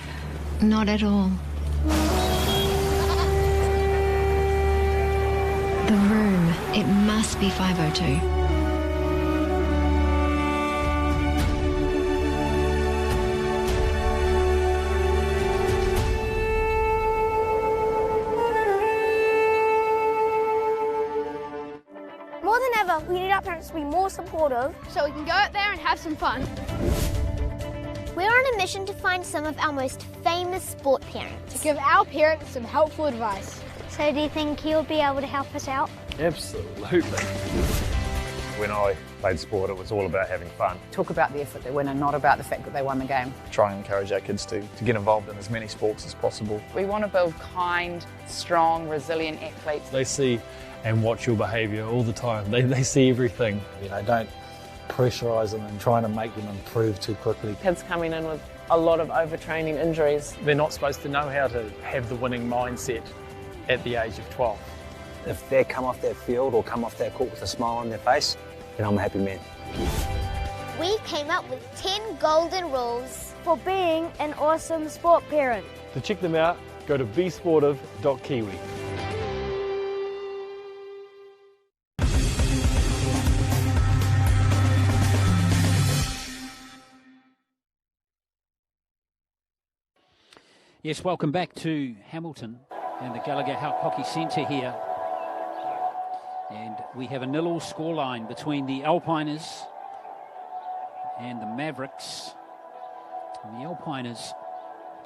Not at all. The room. It must be 502. More than ever, we need our parents to be more supportive so we can go out there and have some fun. We're on a mission to find some of our most famous sport parents. To give our parents some helpful advice. So do you think he'll be able to help us out? Absolutely. When I played sport, it was all about having fun. Talk about the effort they win and not about the fact that they won the game. Try and encourage our kids to get involved in as many sports as possible. We want to build kind, strong, resilient athletes. They see and watch your behaviour all the time. They see everything. You know, don't pressurise them and trying to make them improve too quickly. Kids coming in with a lot of overtraining injuries. They're not supposed to know how to have the winning mindset at the age of 12. If they come off that field or come off that court with a smile on their face, then I'm a happy man. We came up with 10 golden rules for being an awesome sport parent. To check them out, go to besportive.kiwi. Yes, welcome back to Hamilton and the Gallagher Hockey Centre here And we have a 0-0 scoreline between the Alpiners and the Mavericks. And the Alpiners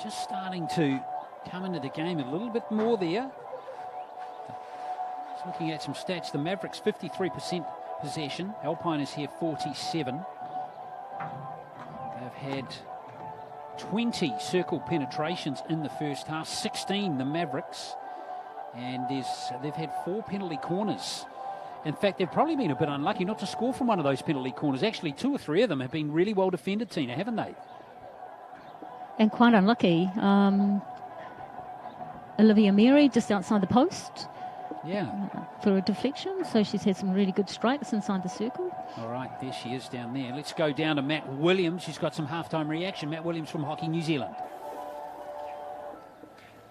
just starting to come into the game a little bit more there. Just looking at some stats, the Mavericks 53% possession, Alpiners here 47. They've had 20 circle penetrations in the first half, 16 the Mavericks, and they've had 4 penalty corners. In fact, they've probably been a bit unlucky not to score from one of those penalty corners. Actually, 2 or 3 of them have been really well defended, Tina, haven't they? And quite unlucky. Olivia Mary just outside the post. Yeah. For a deflection, so she's had some really good strikes inside the circle. All right, there she is down there. Let's go down to Matt Williams. She's got some halftime reaction. Matt Williams from Hockey New Zealand.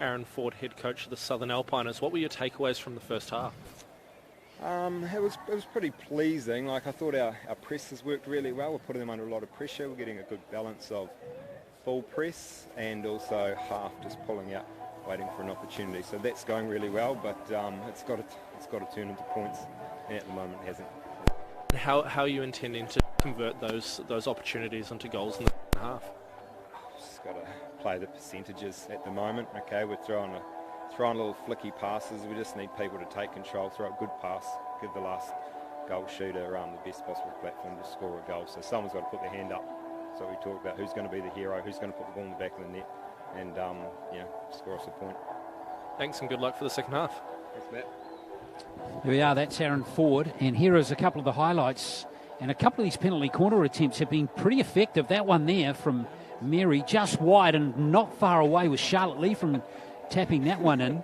Aaron Ford, head coach of the Southern Alpiners. What were your takeaways from the first half? It was pretty pleasing. Like, I thought our presses worked really well. We're putting them under a lot of pressure. We're getting a good balance of full press and also half just pulling out, waiting for an opportunity. So that's going really well, but it's got to turn into points, and at the moment it hasn't. How are you intending to convert those opportunities into goals in the second half? Just got to play the percentages at the moment. Okay, we're throwing little flicky passes. We just need people to take control, throw a good pass, give the last goal shooter the best possible platform to score a goal. So someone's got to put their hand up. So we talk about who's going to be the hero, who's going to put the ball in the back of the net, and score us a point. Thanks and good luck for the second half. Thanks, Matt. Here we are, that's Aaron Ford, and here is a couple of the highlights. And a couple of these penalty corner attempts have been pretty effective. That one there from Mary, just wide and not far away, with Charlotte Lee from tapping that one in.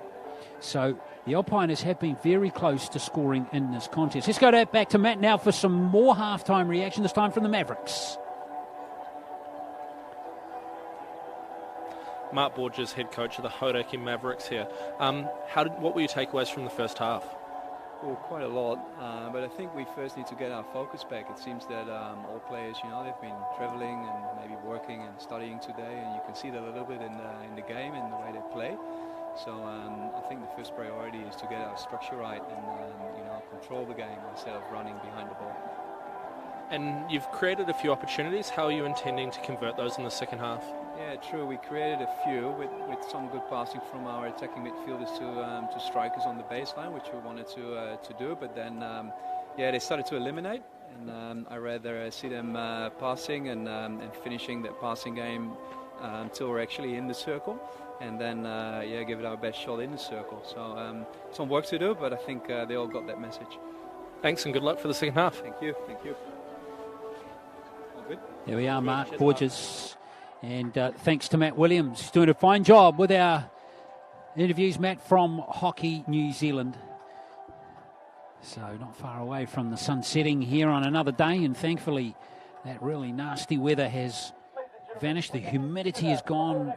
So the Alpiners have been very close to scoring in this contest. Let's go back to Matt now for some more halftime reaction, this time from the Mavericks. Mark Borges, head coach of the Hauraki Mavericks here. What were your takeaways from the first half? Well, quite a lot, but I think we first need to get our focus back. It seems that all players, they've been traveling and maybe working and studying today, and you can see that a little bit in the game and the way they play. So I think the first priority is to get our structure right and control the game instead of running behind the ball. And you've created a few opportunities. How are you intending to convert those in the second half? Yeah, true. We created a few with some good passing from our attacking midfielders to strikers on the baseline, which we wanted to do. But then, they started to eliminate, and I rather see them passing and finishing that passing game until we're actually in the circle, and then give it our best shot in the circle. So some work to do, but I think they all got that message. Thanks and good luck for the second half. Thank you. All good. There we are, Mark Borges. And thanks to Matt Williams. He's doing a fine job with our interviews, Matt, from Hockey New Zealand. So not far away from the sun setting here on another day, and thankfully that really nasty weather has vanished. The humidity is gone,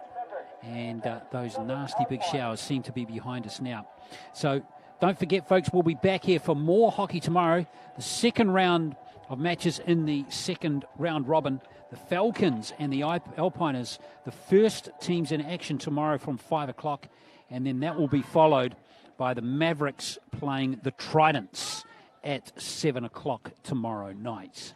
and those nasty big showers seem to be behind us now. So don't forget, folks, we'll be back here for more hockey tomorrow. The second round of matches in the second round robin. The Falcons and the Alpiners, the first teams in action tomorrow from 5 o'clock, and then that will be followed by the Mavericks playing the Tridents at 7 o'clock tomorrow night.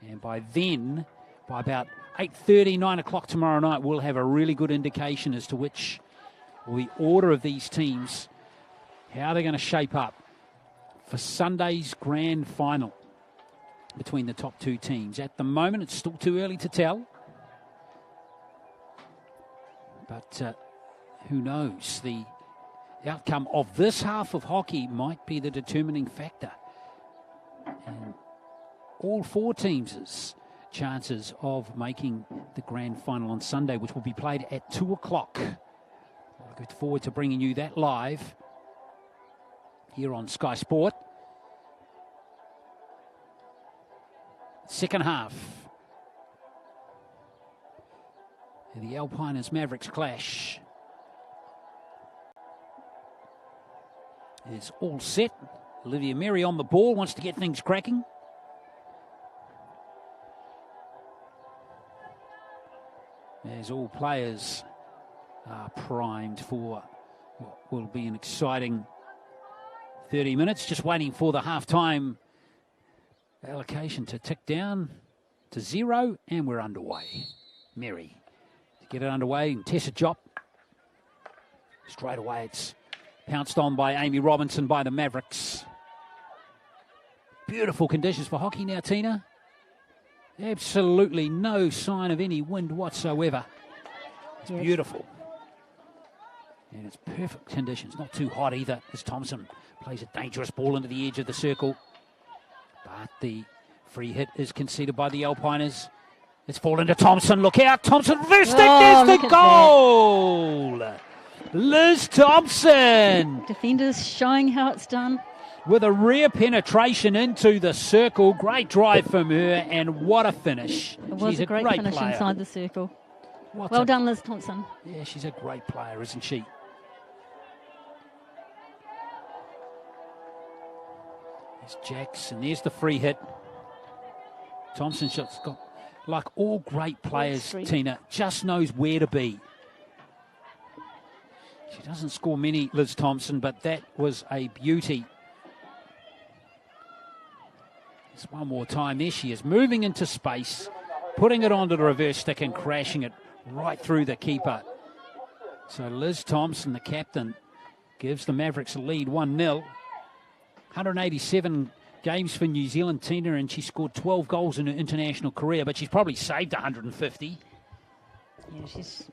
And by then, by about 8:30, 9 o'clock tomorrow night, we'll have a really good indication as to which, or the order of these teams, how they're going to shape up for Sunday's grand final between the top two teams. At the moment, it's still too early to tell. But who knows? The outcome of this half of hockey might be the determining factor. And all 4 teams' chances of making the grand final on Sunday, which will be played at 2 o'clock. I look forward to bringing you that live here on Sky Sport. Second half. The Alpiners Mavericks clash is all set. Olivia Mary on the ball, wants to get things cracking. As all players are primed for what will be an exciting 30 minutes, just waiting for the half-time allocation to tick down to 0, and we're underway. Mary to get it underway, and Tessa Jop. Straight away, it's pounced on by Amy Robinson by the Mavericks. Beautiful conditions for hockey now, Tina. Absolutely no sign of any wind whatsoever. It's beautiful. And it's perfect conditions. Not too hot either, as Thompson plays a dangerous ball into the edge of the circle. But the free hit is conceded by the Alpiners. It's fallen to Thompson. Look out. Thompson reverse stick. There's the goal. Liz Thompson. Defenders showing how it's done. With a rear penetration into the circle. Great drive from her, and what a finish. It was a great finish player. Inside the circle. Well done, Liz Thompson. Yeah, she's a great player, isn't she? There's Jackson. There's the free hit. Thompson shot's got, like all great players, Tina, just knows where to be. She doesn't score many, Liz Thompson, but that was a beauty. Just one more time. There she is, moving into space, putting it onto the reverse stick and crashing it right through the keeper. So Liz Thompson, the captain, gives the Mavericks a lead 1-0. 187 games for New Zealand, Tina, and she scored 12 goals in her international career, but she's probably saved 150. Yeah, she's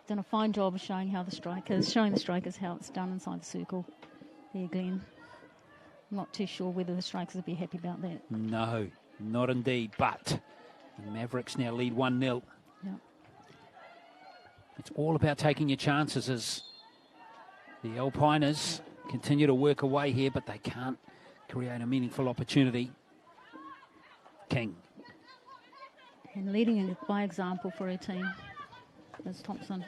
done a fine job of showing the strikers how it's done inside the circle. There, Glenn. I'm not too sure whether the strikers will be happy about that. No, not indeed, but the Mavericks now lead 1-0. Yeah. It's all about taking your chances as the Alpiners continue to work away here, but they can't create a meaningful opportunity. King. And leading by example for her team, Liz Thompson.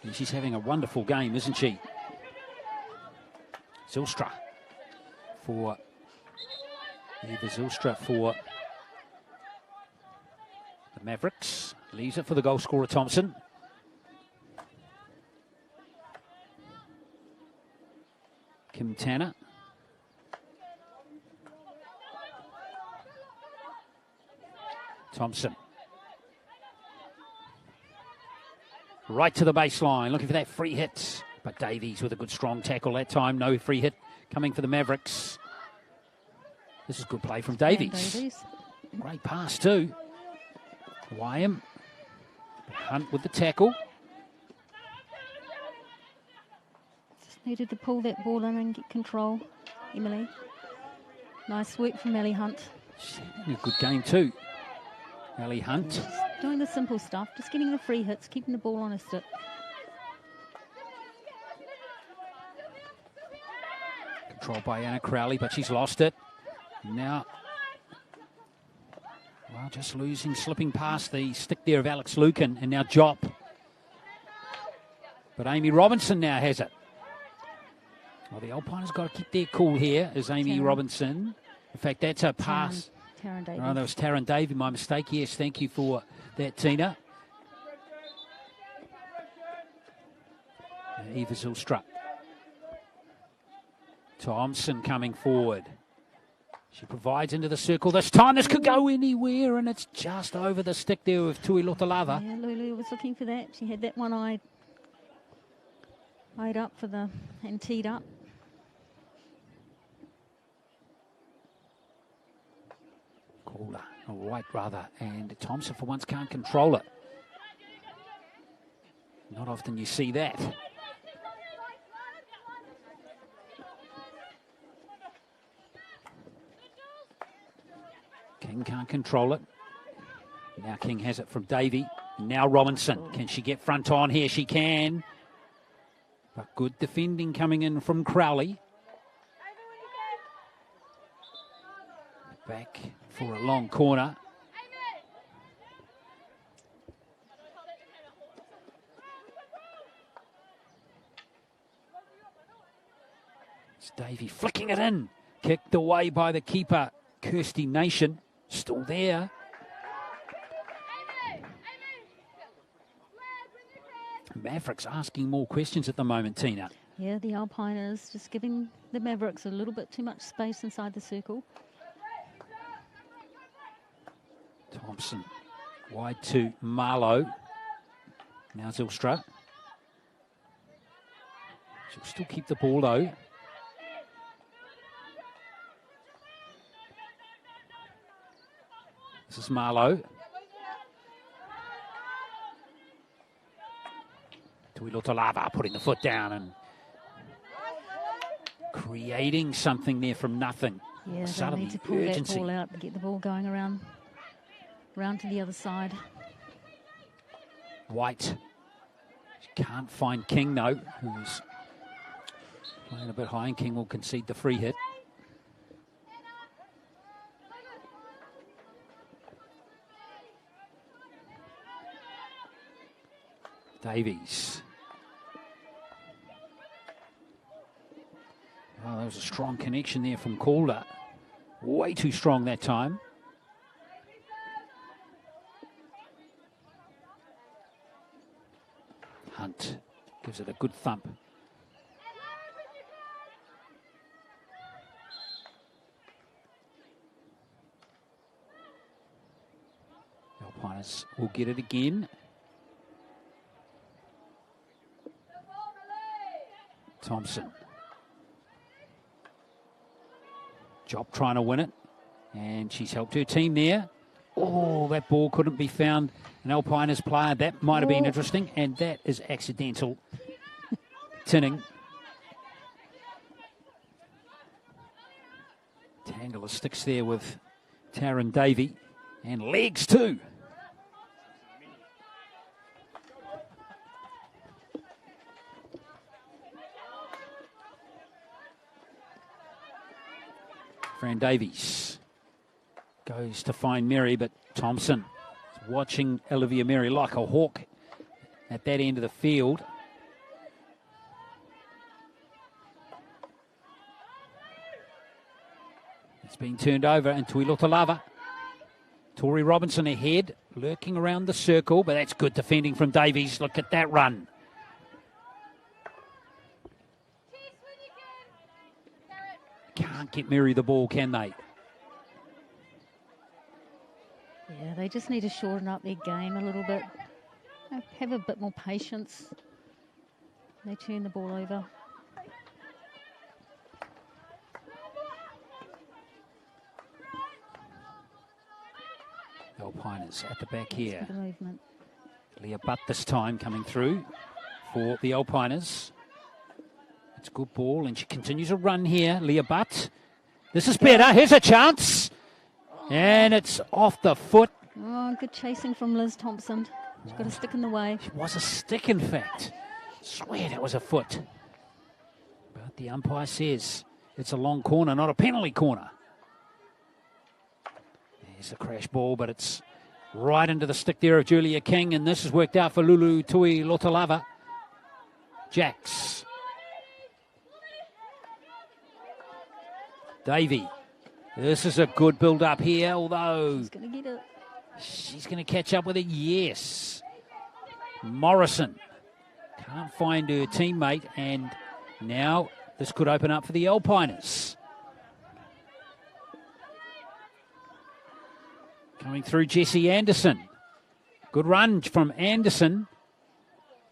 And she's having a wonderful game, isn't she? Zylstra for Eva Zylstra for the Mavericks. Leaves it for the goal scorer, Thompson. Kim Tanner. Thompson. Right to the baseline, looking for that free hit. But Davies with a good strong tackle that time. No free hit coming for the Mavericks. This is good play from Davies. Great pass too. Wyam. Hunt with the tackle. Just needed to pull that ball in and get control, Emily. Nice work from Ellie Hunt. She's having a good game too. Ellie Hunt. Just doing the simple stuff, just getting the free hits, keeping the ball on her stick. Controlled by Anna Crowley, but she's lost it. Now, well, just slipping past the stick there of Alex Lucan, and now Jop. But Amy Robinson now has it. Well, the Alpiners got to keep their cool here as Amy Robinson. In fact, that's a pass. Taryn Davey. Oh, that was Taryn Davey, my mistake. Yes, thank you for that, Tina. Eva Zylstra. Thompson coming forward. She provides into the circle this time. This could go anywhere, and it's just over the stick there with Tui Lotalava. Yeah, Lulu was looking for that. She had that one eyed up for and teed up. Caller, right rather, and Thompson for once can't control it. Not often you see that. King can't control it. Now King has it from Davey. Now Robinson. Can she get front on here? She can. But good defending coming in from Crowley. Back for a long corner. It's Davey flicking it in. Kicked away by the keeper, Kirsty Nation. Still there. Mavericks asking more questions at the moment, Tina. Yeah, the Alpiners just giving the Mavericks a little bit too much space inside the circle. Thompson wide to Marlowe. Now Zylstra. She'll still keep the ball though. This is Marlowe. Tuilotolava putting the foot down and creating something there from nothing. Yeah, they need to pull that ball out and get the ball going around to the other side. White. She can't find King though, who's playing a bit high, and King will concede the free hit. Davies. Oh, there was a strong connection there from Calder. Way too strong that time. Hunt gives it a good thump. Alpiners will get it again. Thompson. Job trying to win it, and she's helped her team there. Oh, that ball couldn't be found. An Alpiners player, that might have been interesting, and that is accidental. Tinning. Tangle of sticks there with Taryn Davey, and legs too. Fran Davies goes to find Mary, but Thompson is watching Olivia Mary like a hawk at that end of the field. It's been turned over, and Tuilotolava. Tori Robinson ahead, lurking around the circle, but that's good defending from Davies. Look at that run. Can't get Mary the ball, can they? Yeah, they just need to shorten up their game a little bit. Have a bit more patience. They turn the ball over. Alpiners at the back here. The movement. Leah Butt this time coming through for the Alpiners. It's a good ball, and she continues to run here. Leah Butt. This is better. Here's a chance. And it's off the foot. Oh, good chasing from Liz Thompson. She's got a stick in the way. It was a stick, in fact. Swear that was a foot. But the umpire says it's a long corner, not a penalty corner. There's a crash ball, but it's right into the stick there of Julia King, and this has worked out for Lulu Tuilotolava. Jacks. Davey. This is a good build-up here, although she's going to get it. She's going to catch up with it, yes. Morrison can't find her teammate, and now this could open up for the Alpiners. Coming through Jessie Anderson. Good run from Anderson.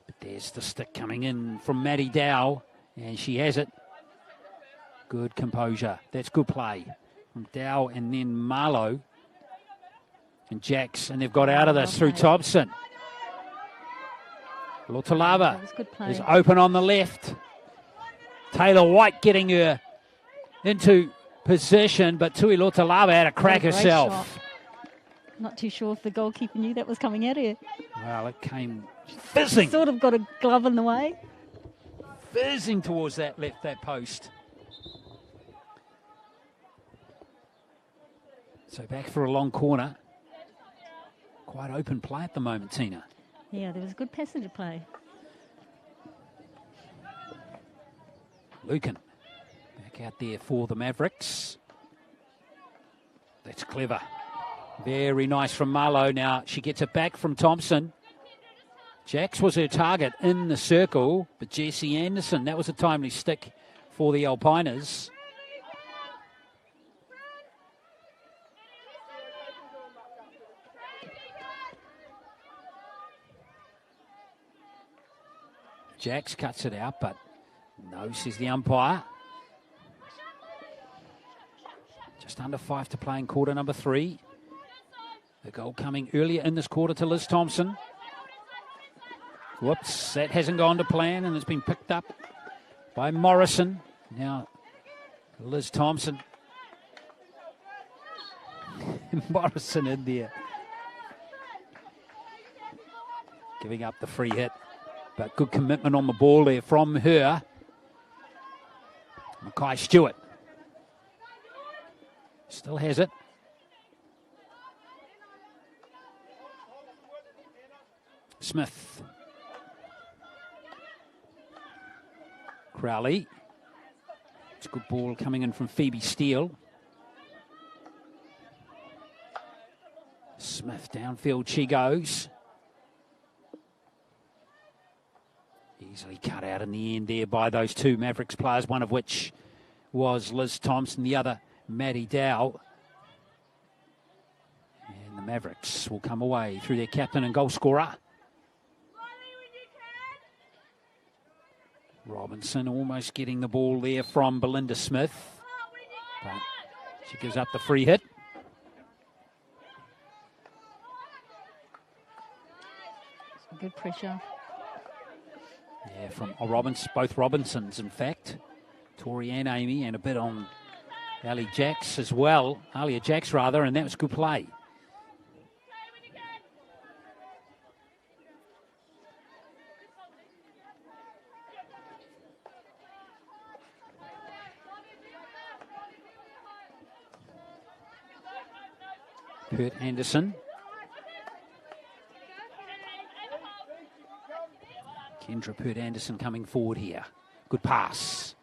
But there's the stick coming in from Maddie Dow, and she has it. Good composure. That's good play from Dow, and then Marlowe and Jacks, and they've got out of this through Thompson. Lotolava is open on the left. Taylor White getting her into position, but Tui Lotolava had a crack herself. Shot. Not too sure if the goalkeeper knew that was coming at her. Well, it came fizzing. Sort of got a glove in the way. Fizzing towards that post. So back for a long corner. Quite open play at the moment, Tina. Yeah, there was good passenger play. Lucan back out there for the Mavericks. That's clever. Very nice from Marlowe. Now she gets it back from Thompson. Jax was her target in the circle, but Jessie Anderson, that was a timely stick for the Alpiners. Jax cuts it out, but no, says the umpire. Just under 5 to play in quarter number 3. The goal coming earlier in this quarter to Liz Thompson. Whoops, that hasn't gone to plan, and it's been picked up by Morrison. Now, Liz Thompson. Morrison in there. Giving up the free hit, but good commitment on the ball there from her. Mackay Stewart. Still has it. Smith. Crowley. It's a good ball coming in from Phoebe Steele. Smith downfield she goes. Easily cut out in the end there by those two Mavericks players, one of which was Liz Thompson, the other Maddie Dow. And the Mavericks will come away through their captain and goal scorer. Robinson almost getting the ball there from Belinda Smith, but she gives up the free hit. Some good pressure. Yeah, from both Robinsons, in fact. Tori and Amy, and a bit on Alia Jax as well. Alia Jax, rather, and that was good play. Pert Anderson. Kendra Pert Anderson coming forward here. Good pass.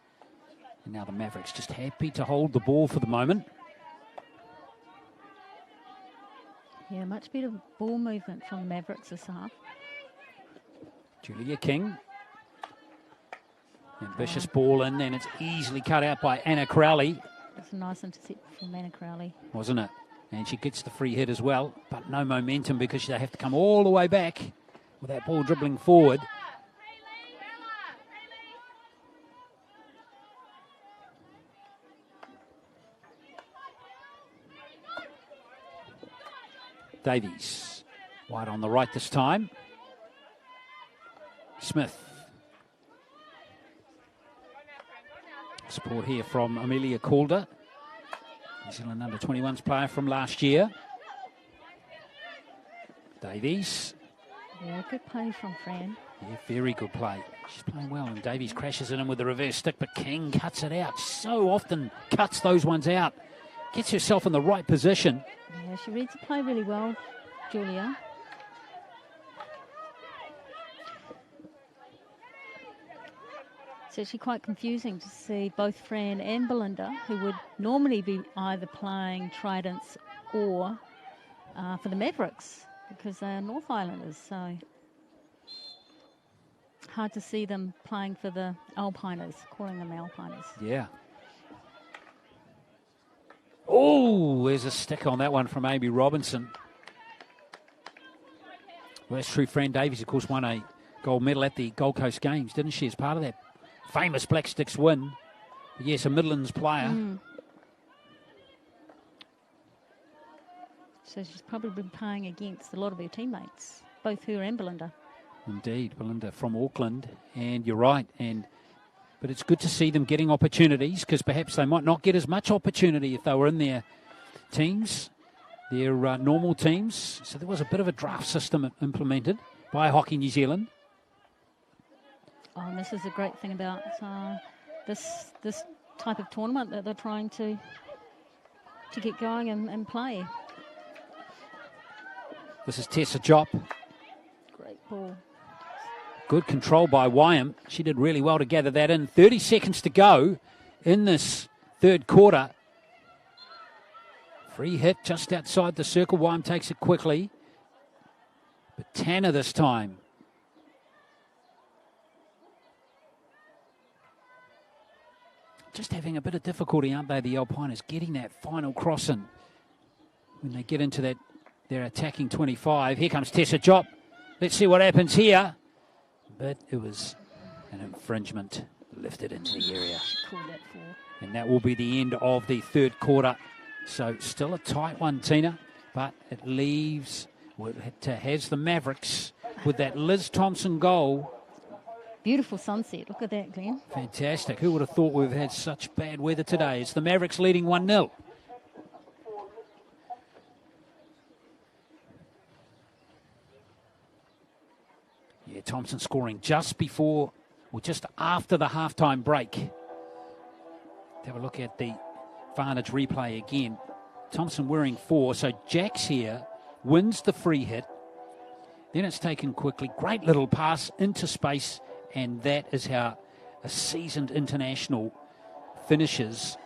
And now the Mavericks just happy to hold the ball for the moment. Yeah, much better ball movement from the Mavericks this half. Julia King. Ambitious ball in, and it's easily cut out by Anna Crowley. It's a nice intercept from Anna Crowley. Wasn't it? And she gets the free hit as well, but no momentum because they have to come all the way back with that ball dribbling forward. Davies, wide on the right this time. Smith. Support here from Amelia Calder, New Zealand under-21s player from last year. Davies. Yeah, good play from Fran. Yeah, very good play. She's playing well, and Davies crashes it in with the reverse stick, but King cuts it out. So often cuts those ones out. Gets herself in the right position. Yeah, she reads the play really well, Julia. It's actually quite confusing to see both Fran and Belinda, who would normally be either playing Tridents or for the Mavericks, because they are North Islanders, so hard to see them playing for the Alpiners, calling them Alpiners. Yeah. Oh, there's a stick on that one from Amy Robinson. Well, that's true. Fran Davies, of course, won a gold medal at the Gold Coast Games, didn't she, as part of that famous Black Sticks win? But yes, a Midlands player. So she's probably been playing against a lot of her teammates, both her and Belinda. Indeed, Belinda from Auckland, and you're right. But it's good to see them getting opportunities, because perhaps they might not get as much opportunity if they were in their teams, their normal teams. So there was a bit of a draft system implemented by Hockey New Zealand. Oh, and this is a great thing about this type of tournament that they're trying to get going and play. This is Tessa Jopp. Great ball. Good control by Wyam. She did really well to gather that in. 30 seconds to go in this third quarter. Free hit just outside the circle. Wyam takes it quickly. But Tanner this time just having a bit of difficulty, aren't they, the Alpiners, getting that final cross in when they get into that their attacking 25. Here comes Tessa Jopp. Let's see what happens here. But it was an infringement lifted into the area. And that will be the end of the third quarter. So still a tight one, Tina, but it leaves, well, it has the Mavericks with that Liz Thompson goal. Beautiful sunset. Look at that, Glenn. Fantastic. Who would have thought we've had such bad weather today? It's the Mavericks leading 1-0. Yeah, Thompson scoring just before or just after the halftime break. Have a look at the Vantage replay again. Thompson wearing 4, so Jax here wins the free hit. Then it's taken quickly. Great little pass into space, and that is how a seasoned international finishes.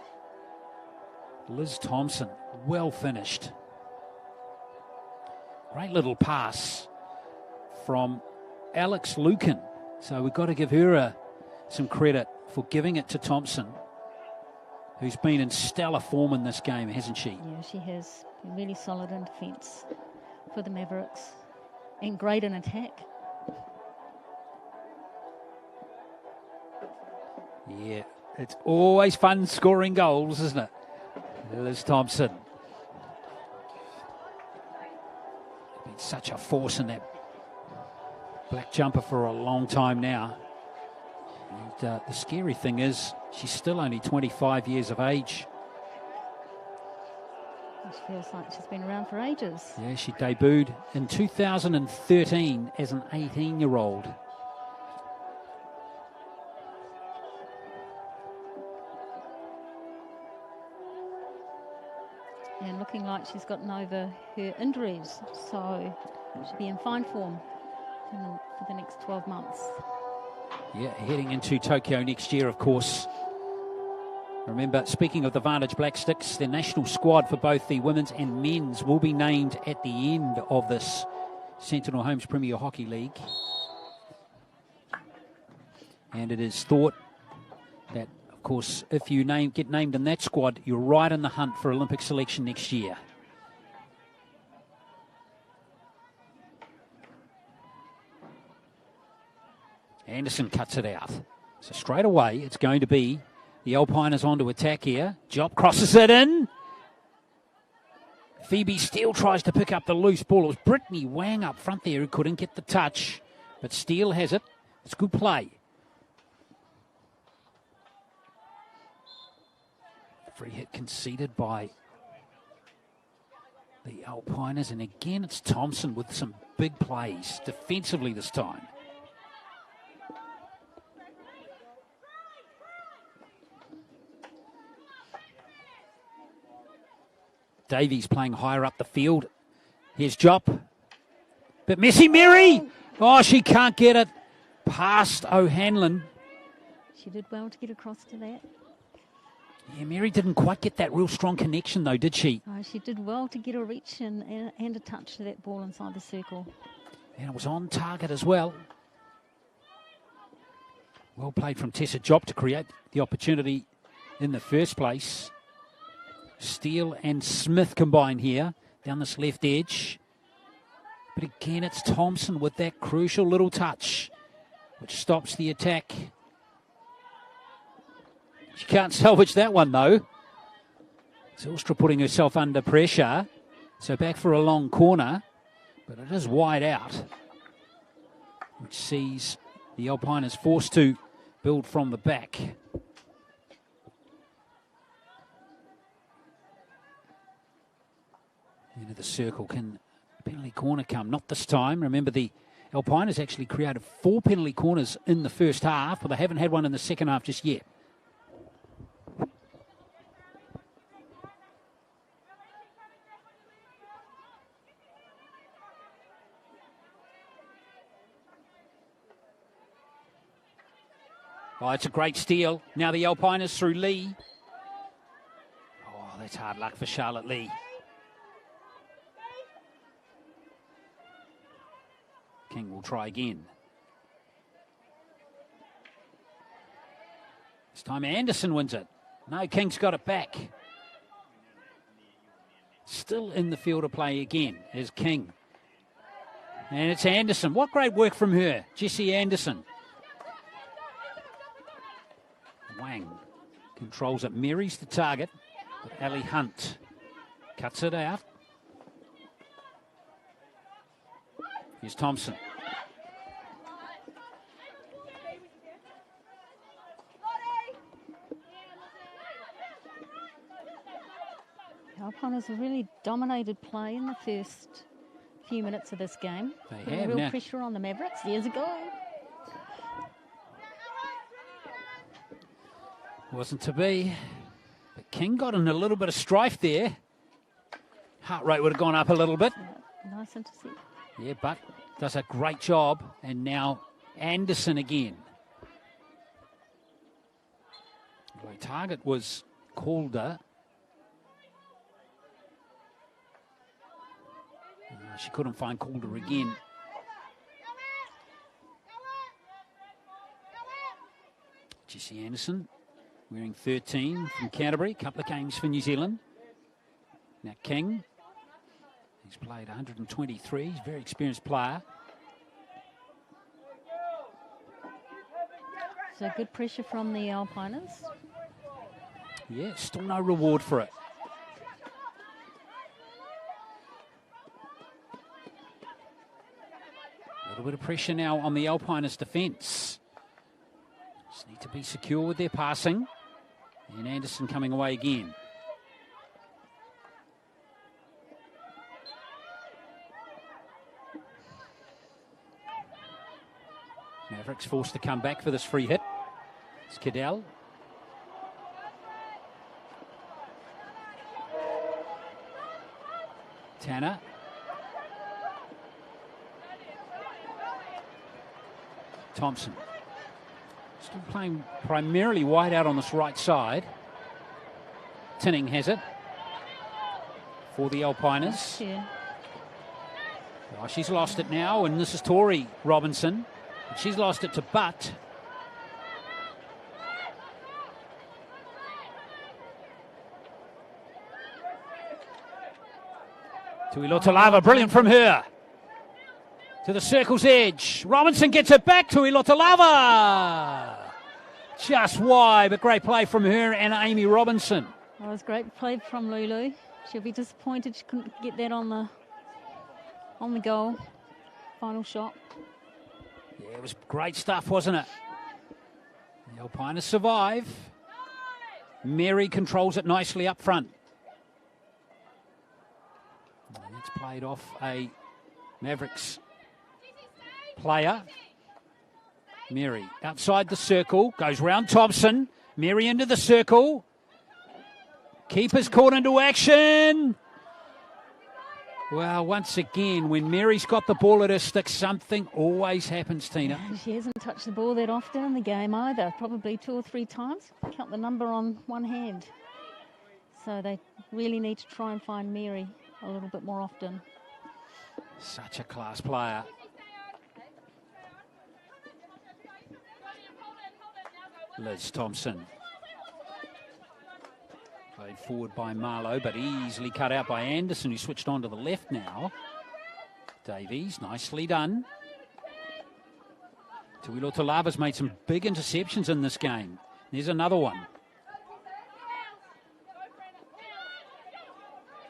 Liz Thompson, well finished. Great little pass from Alex Lucan. So we've got to give her some credit for giving it to Thompson, who's been in stellar form in this game, hasn't she? Yeah, she has been really solid in defence for the Mavericks and great in attack. Yeah, it's always fun scoring goals, isn't it? Liz Thompson. Been such a force in that black jumper for a long time now. And the scary thing is she's still only 25 years of age. It feels like she's been around for ages. Yeah, she debuted in 2013 as an 18-year-old. And looking like she's gotten over her injuries, so she'll be in fine form for the next 12 months. Yeah, heading into Tokyo next year, of course. Remember, speaking of the Vantage Black Sticks, the national squad for both the women's and men's will be named at the end of this Sentinel Homes Premier Hockey League. And it is thought that, of course, if you get named in that squad, you're right in the hunt for Olympic selection next year. Anderson cuts it out. So straight away, it's going to be the Alpiners on to attack here. Jopp crosses it in. Phoebe Steele tries to pick up the loose ball. It was Brittany Wang up front there who couldn't get the touch. But Steele has it. It's good play. Free hit conceded by the Alpiners. And again, it's Thompson with some big plays defensively this time. Davies playing higher up the field. Here's Jopp. But Messi Mary! Oh, she can't get it past O'Hanlon. She did well to get across to that. Yeah, Mary didn't quite get that real strong connection, though, did she? Oh, she did well to get a reach and a touch to that ball inside the circle. And it was on target as well. Well played from Tessa Jopp to create the opportunity in the first place. Steele and Smith combine here down this left edge. But again, it's Thompson with that crucial little touch, which stops the attack. She can't salvage that one, though. Zylstra putting herself under pressure. So back for a long corner, but it is wide out, which sees the Alpiners forced to build from the back. Into the circle. Can penalty corner come? Not this time. Remember, the Alpiners actually created 4 penalty corners in the first half, but they haven't had one in the second half just yet. Oh, it's a great steal. Now the Alpiners through Lee. Oh, that's hard luck for Charlotte Lee. King will try again. This time Anderson wins it. No, King's got it back. Still in the field of play again is King. And it's Anderson. What great work from her, Jessie Anderson. Wang controls it. Mary's the target, but Ali Hunt cuts it out. Here's Thompson. The Alpiners have really dominated play in the first few minutes of this game. They have real now. Pressure on the Mavericks. There's a goal. Wasn't to be. But King got in a little bit of strife there. Heart rate would have gone up a little bit. Nice intercept. Yeah, but does a great job. And now Anderson again. The target was Calder. She couldn't find Calder again. Jessie Anderson wearing 13 from Canterbury. Couple of games for New Zealand. Now King. He's played 123. He's a very experienced player. So good pressure from the Alpiners. Yeah, still no reward for it. A little bit of pressure now on the Alpiners' defence. Just need to be secure with their passing. And Anderson coming away again. Mavericks forced to come back for this free hit. It's Cadell. Tanner. Thompson. Still playing primarily wide out on this right side. Tinning has it for the Alpiners. Yeah. Oh, she's lost it now, and this is Tori Robinson. She's lost it to Butt. Tuilotalava, brilliant from her. To the circle's edge. Robinson gets it back to Tuilotalava. Just wide, but great play from her and Amy Robinson. That was great play from Lulu. She'll be disappointed she couldn't get that on the goal. Final shot. Yeah, it was great stuff, wasn't it? The Alpiners survive. Mary controls it nicely up front. And it's played off a Mavericks player. Mary outside the circle, goes round Thompson. Mary into the circle. Keeper's caught into action. Well, once again, when Mary's got the ball at her stick, something always happens, Tina. Yeah, she hasn't touched the ball that often in the game either, probably 2 or 3 times. Count the number on one hand. So they really need to try and find Mary a little bit more often. Such a class player. Liz Thompson. Played forward by Marlowe, but easily cut out by Anderson, who switched on to the left now. Davies, nicely done. Tuilotalava's made some big interceptions in this game. There's another one.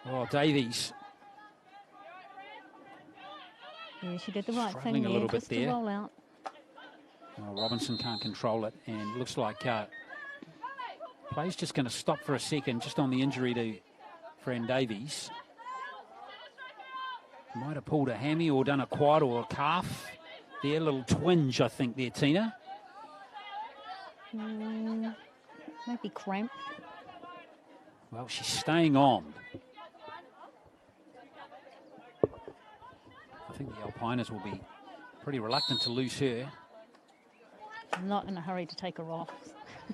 Oh, Davies. Yeah, she did the right thing Struggling there, a little bit just there. to roll out. Well, Robinson can't control it, and looks like play's just going to stop for a second, just on the injury to Fran Davies. Might have pulled a hammy or done a quad or a calf. There, a little twinge, I think, there, Tina. Maybe cramp. Well, she's staying on. I think the Alpiners will be pretty reluctant to lose her. I'm not in a hurry to take her off.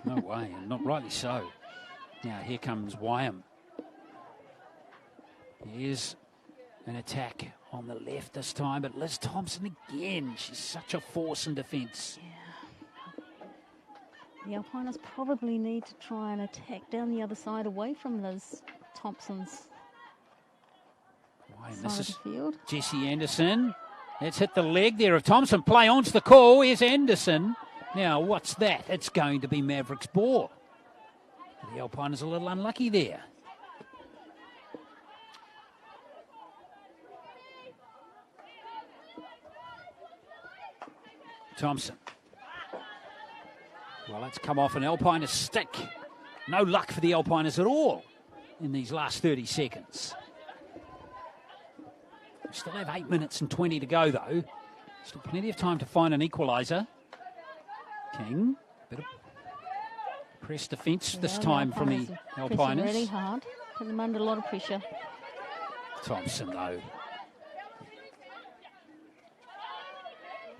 No way, and not rightly so. Now here comes Wyam. Here's an attack on the left this time, but Liz Thompson again. She's such a force in defence. The Alpiners probably need to try and attack down the other side away from Liz Thompson's And side this of the is field. Jesse Anderson. Let's hit the leg there of Thompson. Play on's the call. Here's Anderson. Now, what's that? It's going to be Mavericks' ball. The Alpiners a little unlucky there. Thompson. Well, that's come off an Alpiners stick. No luck for the Alpiners at all in these last 30 seconds. We still have 8 minutes and 20 to go, though. Still plenty of time to find an equaliser. King, bit of press defence this time from the Alpiners. Really hard, put them under a lot of pressure. Thompson, though.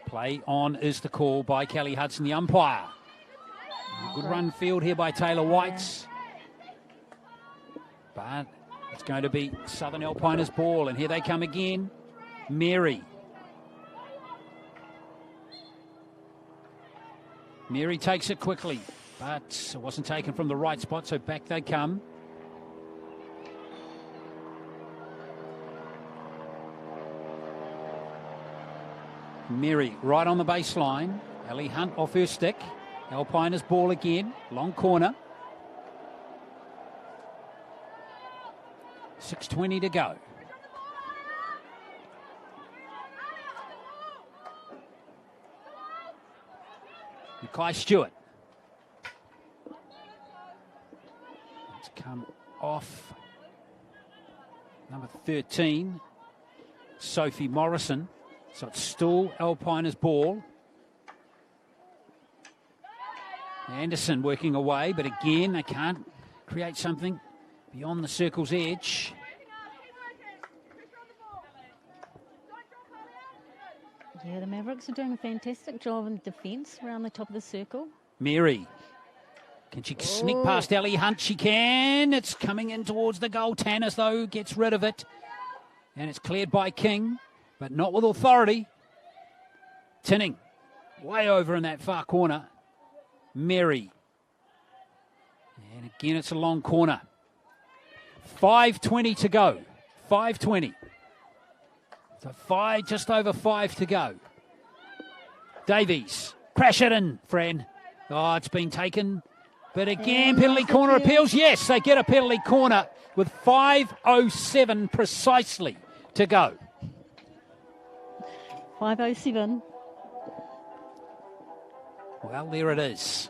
Play on is the call by Kelly Hudson, the umpire. Good run field here by Taylor Whites. But it's going to be Southern Alpiners' ball, and here they come again. Mary. Mary takes it quickly, but it wasn't taken from the right spot, so back they come. Mary right on the baseline. Ellie Hunt off her stick. Alpiners ball again. Long corner. 6:20 to go. Kai Stewart. It's come off number 13, Sophie Morrison. So it's still Alpiners ball. Anderson working away, but again, they can't create something beyond the circle's edge. Yeah, the Mavericks are doing a fantastic job in defence around the top of the circle. Mary. Can she sneak past Ellie Hunt? She can. It's coming in towards the goal. Tannis, though, gets rid of it. And it's cleared by King, but not with authority. Tinning, way over in that far corner. Mary. And again, it's a long corner. 5:20 to go. 5:20. So just over 5 to go. Davies. Crash it in, Fran. Oh, it's been taken. But again, penalty corner appeals. Yes, they get a penalty corner with 5:07 precisely to go. 5:07. Well, there it is.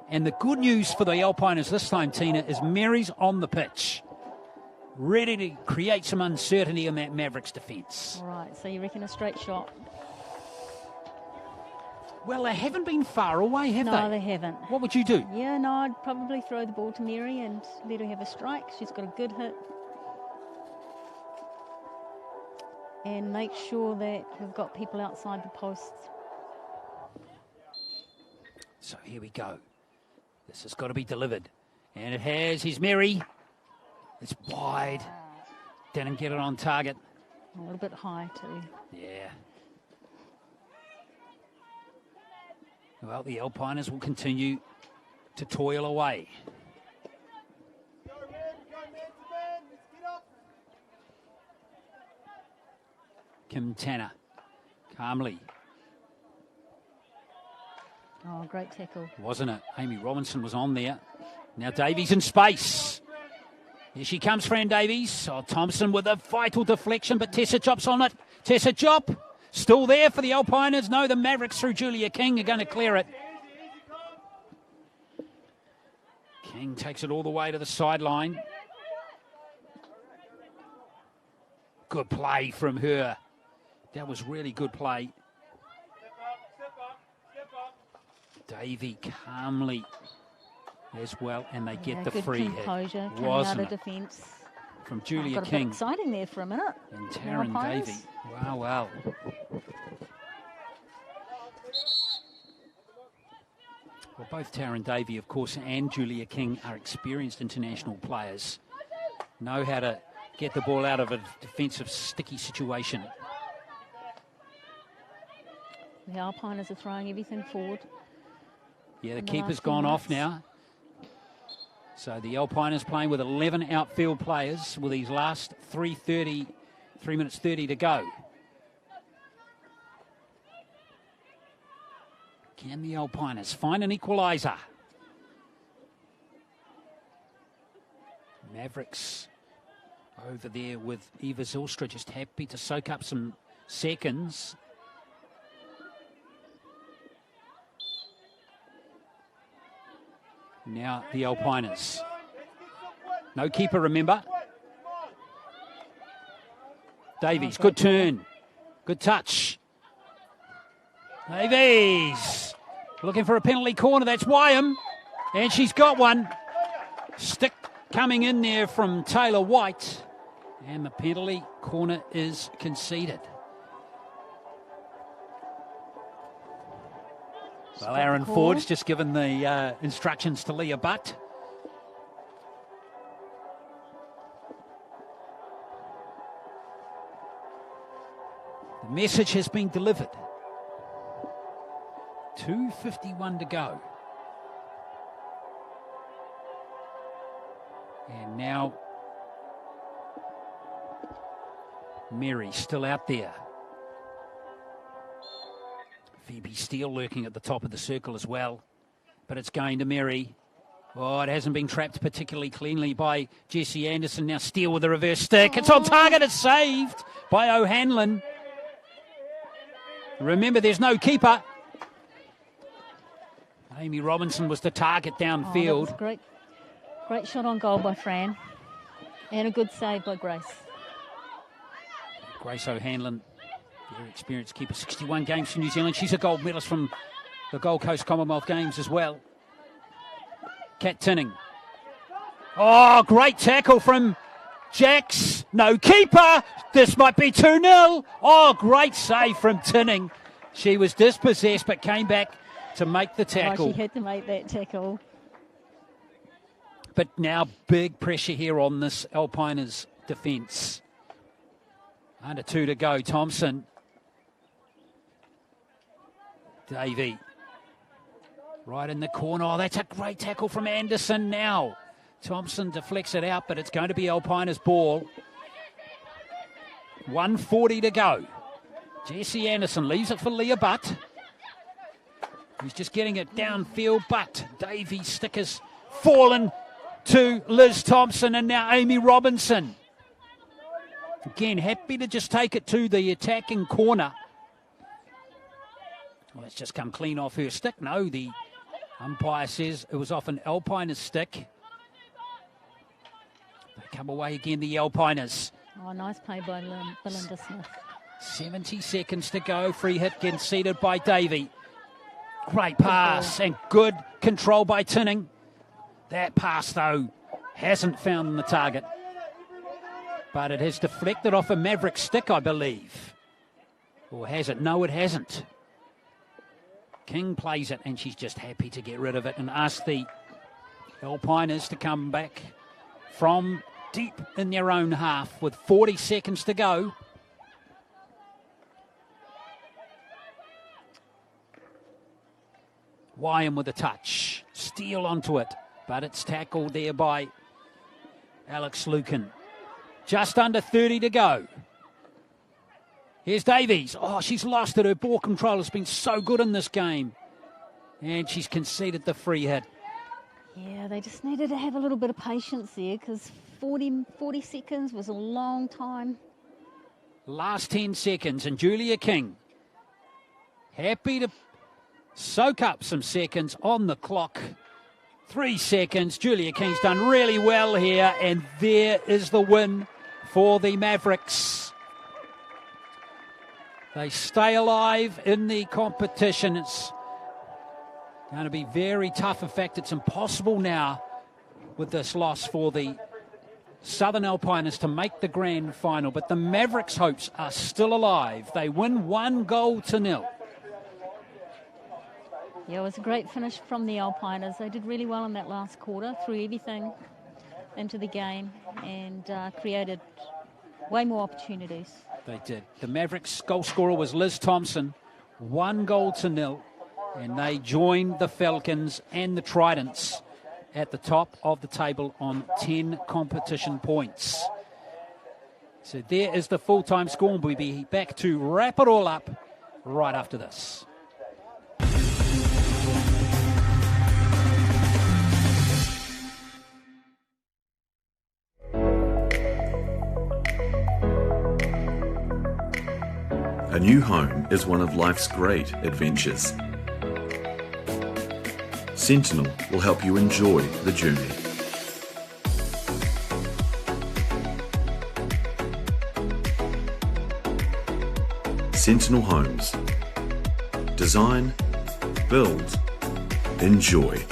And the good news for the Alpiners this time, Tina, is Mary's on the pitch, ready to create some uncertainty in that Mavericks defence. All right, so you reckon a straight shot? Well, they haven't been far away, have they? No, they haven't. What would you do? Yeah, no, I'd probably throw the ball to Mary and let her have a strike. She's got a good hit. And make sure that we've got people outside the posts. So here we go. This has got to be delivered. And it has. Here's Mary. It's wide. Didn't get it on target. A little bit high too. Yeah. Well, the Alpiners will continue to toil away. Kim Tanner, calmly. Oh, great tackle. Wasn't it? Amy Robinson was on there. Now Davies in space. Here she comes, Fran Davies. Oh, Thompson with a vital deflection, but Tessa Jop's on it. Tessa Jop still there for the Alpiners. No, the Mavericks through Julia King are going to clear it. King takes it all the way to the sideline. Good play from her. That was really good play. Davey calmly as well, and they get the free hit. Wasn't it? Defense. From Julia got a King. bit exciting there for a minute. And Taryn Davey. Wow, wow. Well, both Taryn Davey, of course, and Julia King are experienced international players. Know how to get the ball out of a defensive sticky situation. The Alpiners are throwing everything forward. Yeah, the keeper's gone off now. So the Alpiners playing with 11 outfield players with these last 3 minutes 30 to go. Can the Alpiners find an equaliser? Mavericks over there with Eva Zylstra, just happy to soak up some seconds. Now the Alpiners. No keeper, remember. Davies, good turn. Good touch. Davies looking for a penalty corner. That's Wyham. And she's got one. Stick coming in there from Taylor White. And the penalty corner is conceded. Well, Aaron Ford's just given the instructions to Leah Butt. The message has been delivered. 2:51 to go. And now Mary still out there. Phoebe Steele lurking at the top of the circle as well. But it's going to Mary. Oh, it hasn't been trapped particularly cleanly by Jessie Anderson. Now Steele with a reverse stick. It's on target. It's saved by O'Hanlon. Remember, there's no keeper. Amy Robinson was the target downfield. Oh, that was great shot on goal by Fran. And a good save by Grace. Grace O'Hanlon, very experienced keeper, 61 games for New Zealand. She's a gold medalist from the Gold Coast Commonwealth Games as well. Kat Tinning. Oh, great tackle from Jax. No keeper. This might be 2-0. Oh, great save from Tinning. She was dispossessed but came back to make the tackle. Oh, she had to make that tackle. But now big pressure here on this Alpiners defence. Under 2 to go. Thompson. Davey. Right in the corner. Oh, that's a great tackle from Anderson now. Thompson deflects it out, but it's going to be Alpiners' ball. 1:40 to go. Jessie Anderson leaves it for Leah Butt. He's just getting it downfield, but Davies' stick has fallen to Liz Thompson and now Amy Robinson. Again, happy to just take it to the attacking corner. Well, it's just come clean off her stick. No, the umpire says it was off an Alpiners stick. They come away again, the Alpiners. Oh, nice play by Belinda Smith. 70 seconds to go. Free hit conceded by Davey. Great pass and good control by Tinning. That pass, though, hasn't found the target. But it has deflected off a Maverick stick, I believe. Or has it? No, it hasn't. King plays it, and she's just happy to get rid of it and ask the Alpiners to come back from deep in their own half with 40 seconds to go. Wyham with a touch. Steele onto it, but it's tackled there by Alex Lucan. Just under 30 to go. Here's Davies. Oh, she's lost it. Her ball control has been so good in this game. And she's conceded the free hit. Yeah, they just needed to have a little bit of patience there because 40 seconds was a long time. Last 10 seconds, and Julia King happy to soak up some seconds on the clock. 3 seconds. Julia King's done really well here, and there is the win for the Mavericks. They stay alive in the competition. It's going to be very tough. In fact, it's impossible now with this loss for the Southern Alpiners to make the grand final. But the Mavericks' hopes are still alive. They win 1-0. Yeah, it was a great finish from the Alpiners. They did really well in that last quarter, threw everything into the game and created way more opportunities. They did. The Mavericks' goal scorer was Liz Thompson. 1-0. And they join the Falcons and the Tridents at the top of the table on 10 competition points. So there is the full-time score. We'll be back to wrap it all up right after this. A new home is one of life's great adventures. Sentinel will help you enjoy the journey. Sentinel Homes. Design, build, enjoy.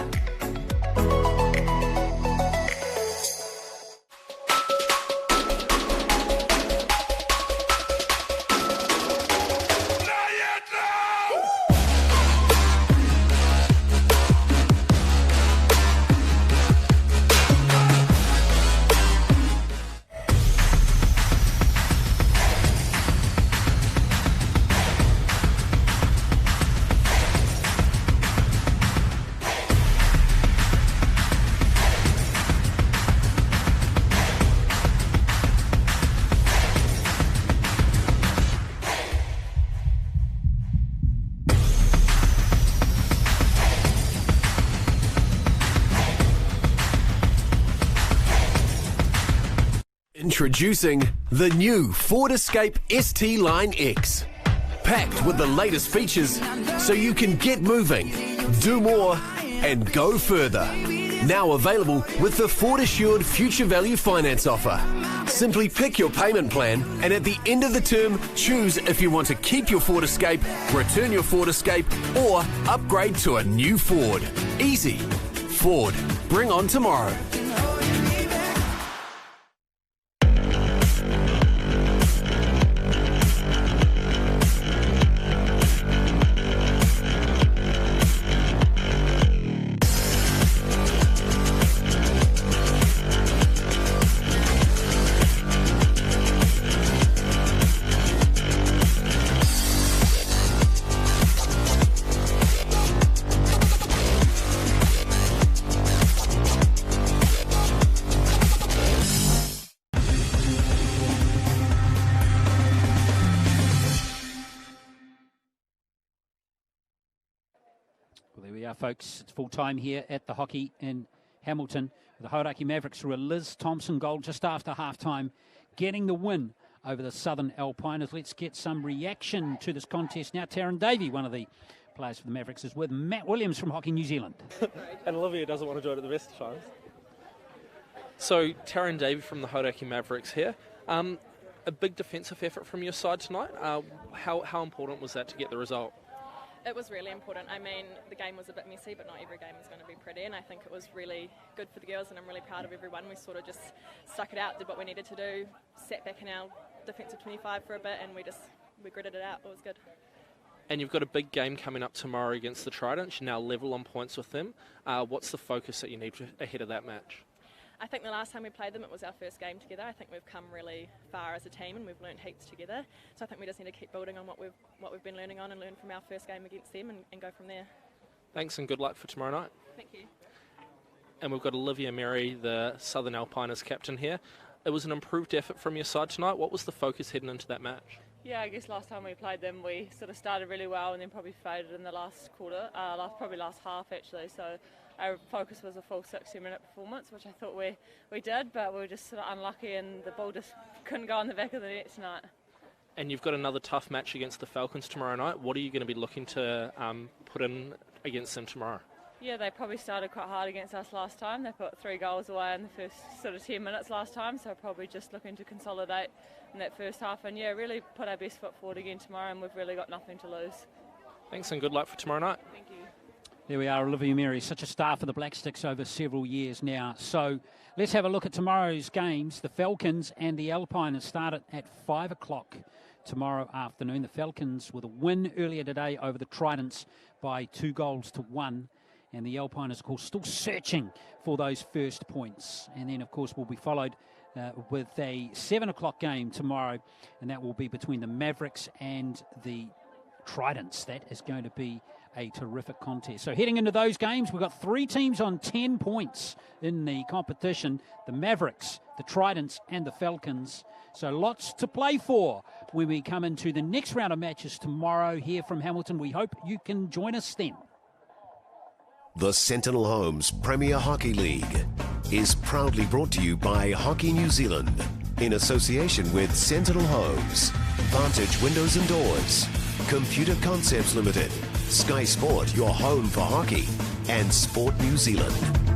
Introducing the new Ford Escape ST Line X. Packed with the latest features so you can get moving, do more and go further. Now available with the Ford Assured Future Value Finance offer. Simply pick your payment plan and at the end of the term choose if you want to keep your Ford Escape, return your Ford Escape or upgrade to a new Ford. Easy. Ford. Bring on tomorrow. Well, there we are, folks. It's full time here at the hockey in Hamilton. The Hauraki Mavericks through a Liz Thompson goal just after half-time, getting the win over the Southern Alpiners. Let's get some reaction to this contest now. Taryn Davey, one of the players for the Mavericks, is with Matt Williams from Hockey New Zealand. And Olivia doesn't want to do it at the best of times. So, Taryn Davey from the Hauraki Mavericks here. A big defensive effort from your side tonight. How important was that to get the result? It was really important. I mean, the game was a bit messy, but not every game is going to be pretty, and I think it was really good for the girls, and I'm really proud of everyone. We sort of just stuck it out, did what we needed to do, sat back in our defensive 25 for a bit, and we gritted it out. It was good. And you've got a big game coming up tomorrow against the Tridents. You're now level on points with them. What's the focus that you need ahead of that match? I think the last time we played them, it was our first game together. I think we've come really far as a team and we've learned heaps together. So I think we just need to keep building on what we've been learning on and learn from our first game against them and go from there. Thanks and good luck for tomorrow night. Thank you. And we've got Olivia Mary, the Southern Alpiners captain here. It was an improved effort from your side tonight. What was the focus heading into that match? Yeah, I guess last time we played them, we sort of started really well and then probably faded in the last quarter, probably last half actually. So our focus was a full 60-minute performance, which I thought we did, but we were just sort of unlucky and the ball just couldn't go on the back of the net tonight. And you've got another tough match against the Falcons tomorrow night. What are you going to be looking to put in against them tomorrow? Yeah, they probably started quite hard against us last time. They put 3 goals away in the first sort of 10 minutes last time, so probably just looking to consolidate in that first half and, yeah, really put our best foot forward again tomorrow, and we've really got nothing to lose. Thanks and good luck for tomorrow night. Thank you. There we are, Olivia Mary, such a star for the Black Sticks over several years now. So let's have a look at tomorrow's games. The Falcons and the Alpiners start at 5 o'clock tomorrow afternoon. The Falcons with a win earlier today over the Tridents by 2-1. And the Alpiners, of course, still searching for those first points. And then, of course, will be followed with a 7 o'clock game tomorrow. And that will be between the Mavericks and the Tridents. That is going to be a terrific contest. So heading into those games, we've got 3 teams on 10 points in the competition. The Mavericks, the Tridents and the Falcons. So lots to play for when we come into the next round of matches tomorrow here from Hamilton. We hope you can join us then. The Sentinel Homes Premier Hockey League is proudly brought to you by Hockey New Zealand in association with Sentinel Homes, Vantage Windows and Doors, Computer Concepts Limited, Sky Sport, your home for hockey, and Sport New Zealand.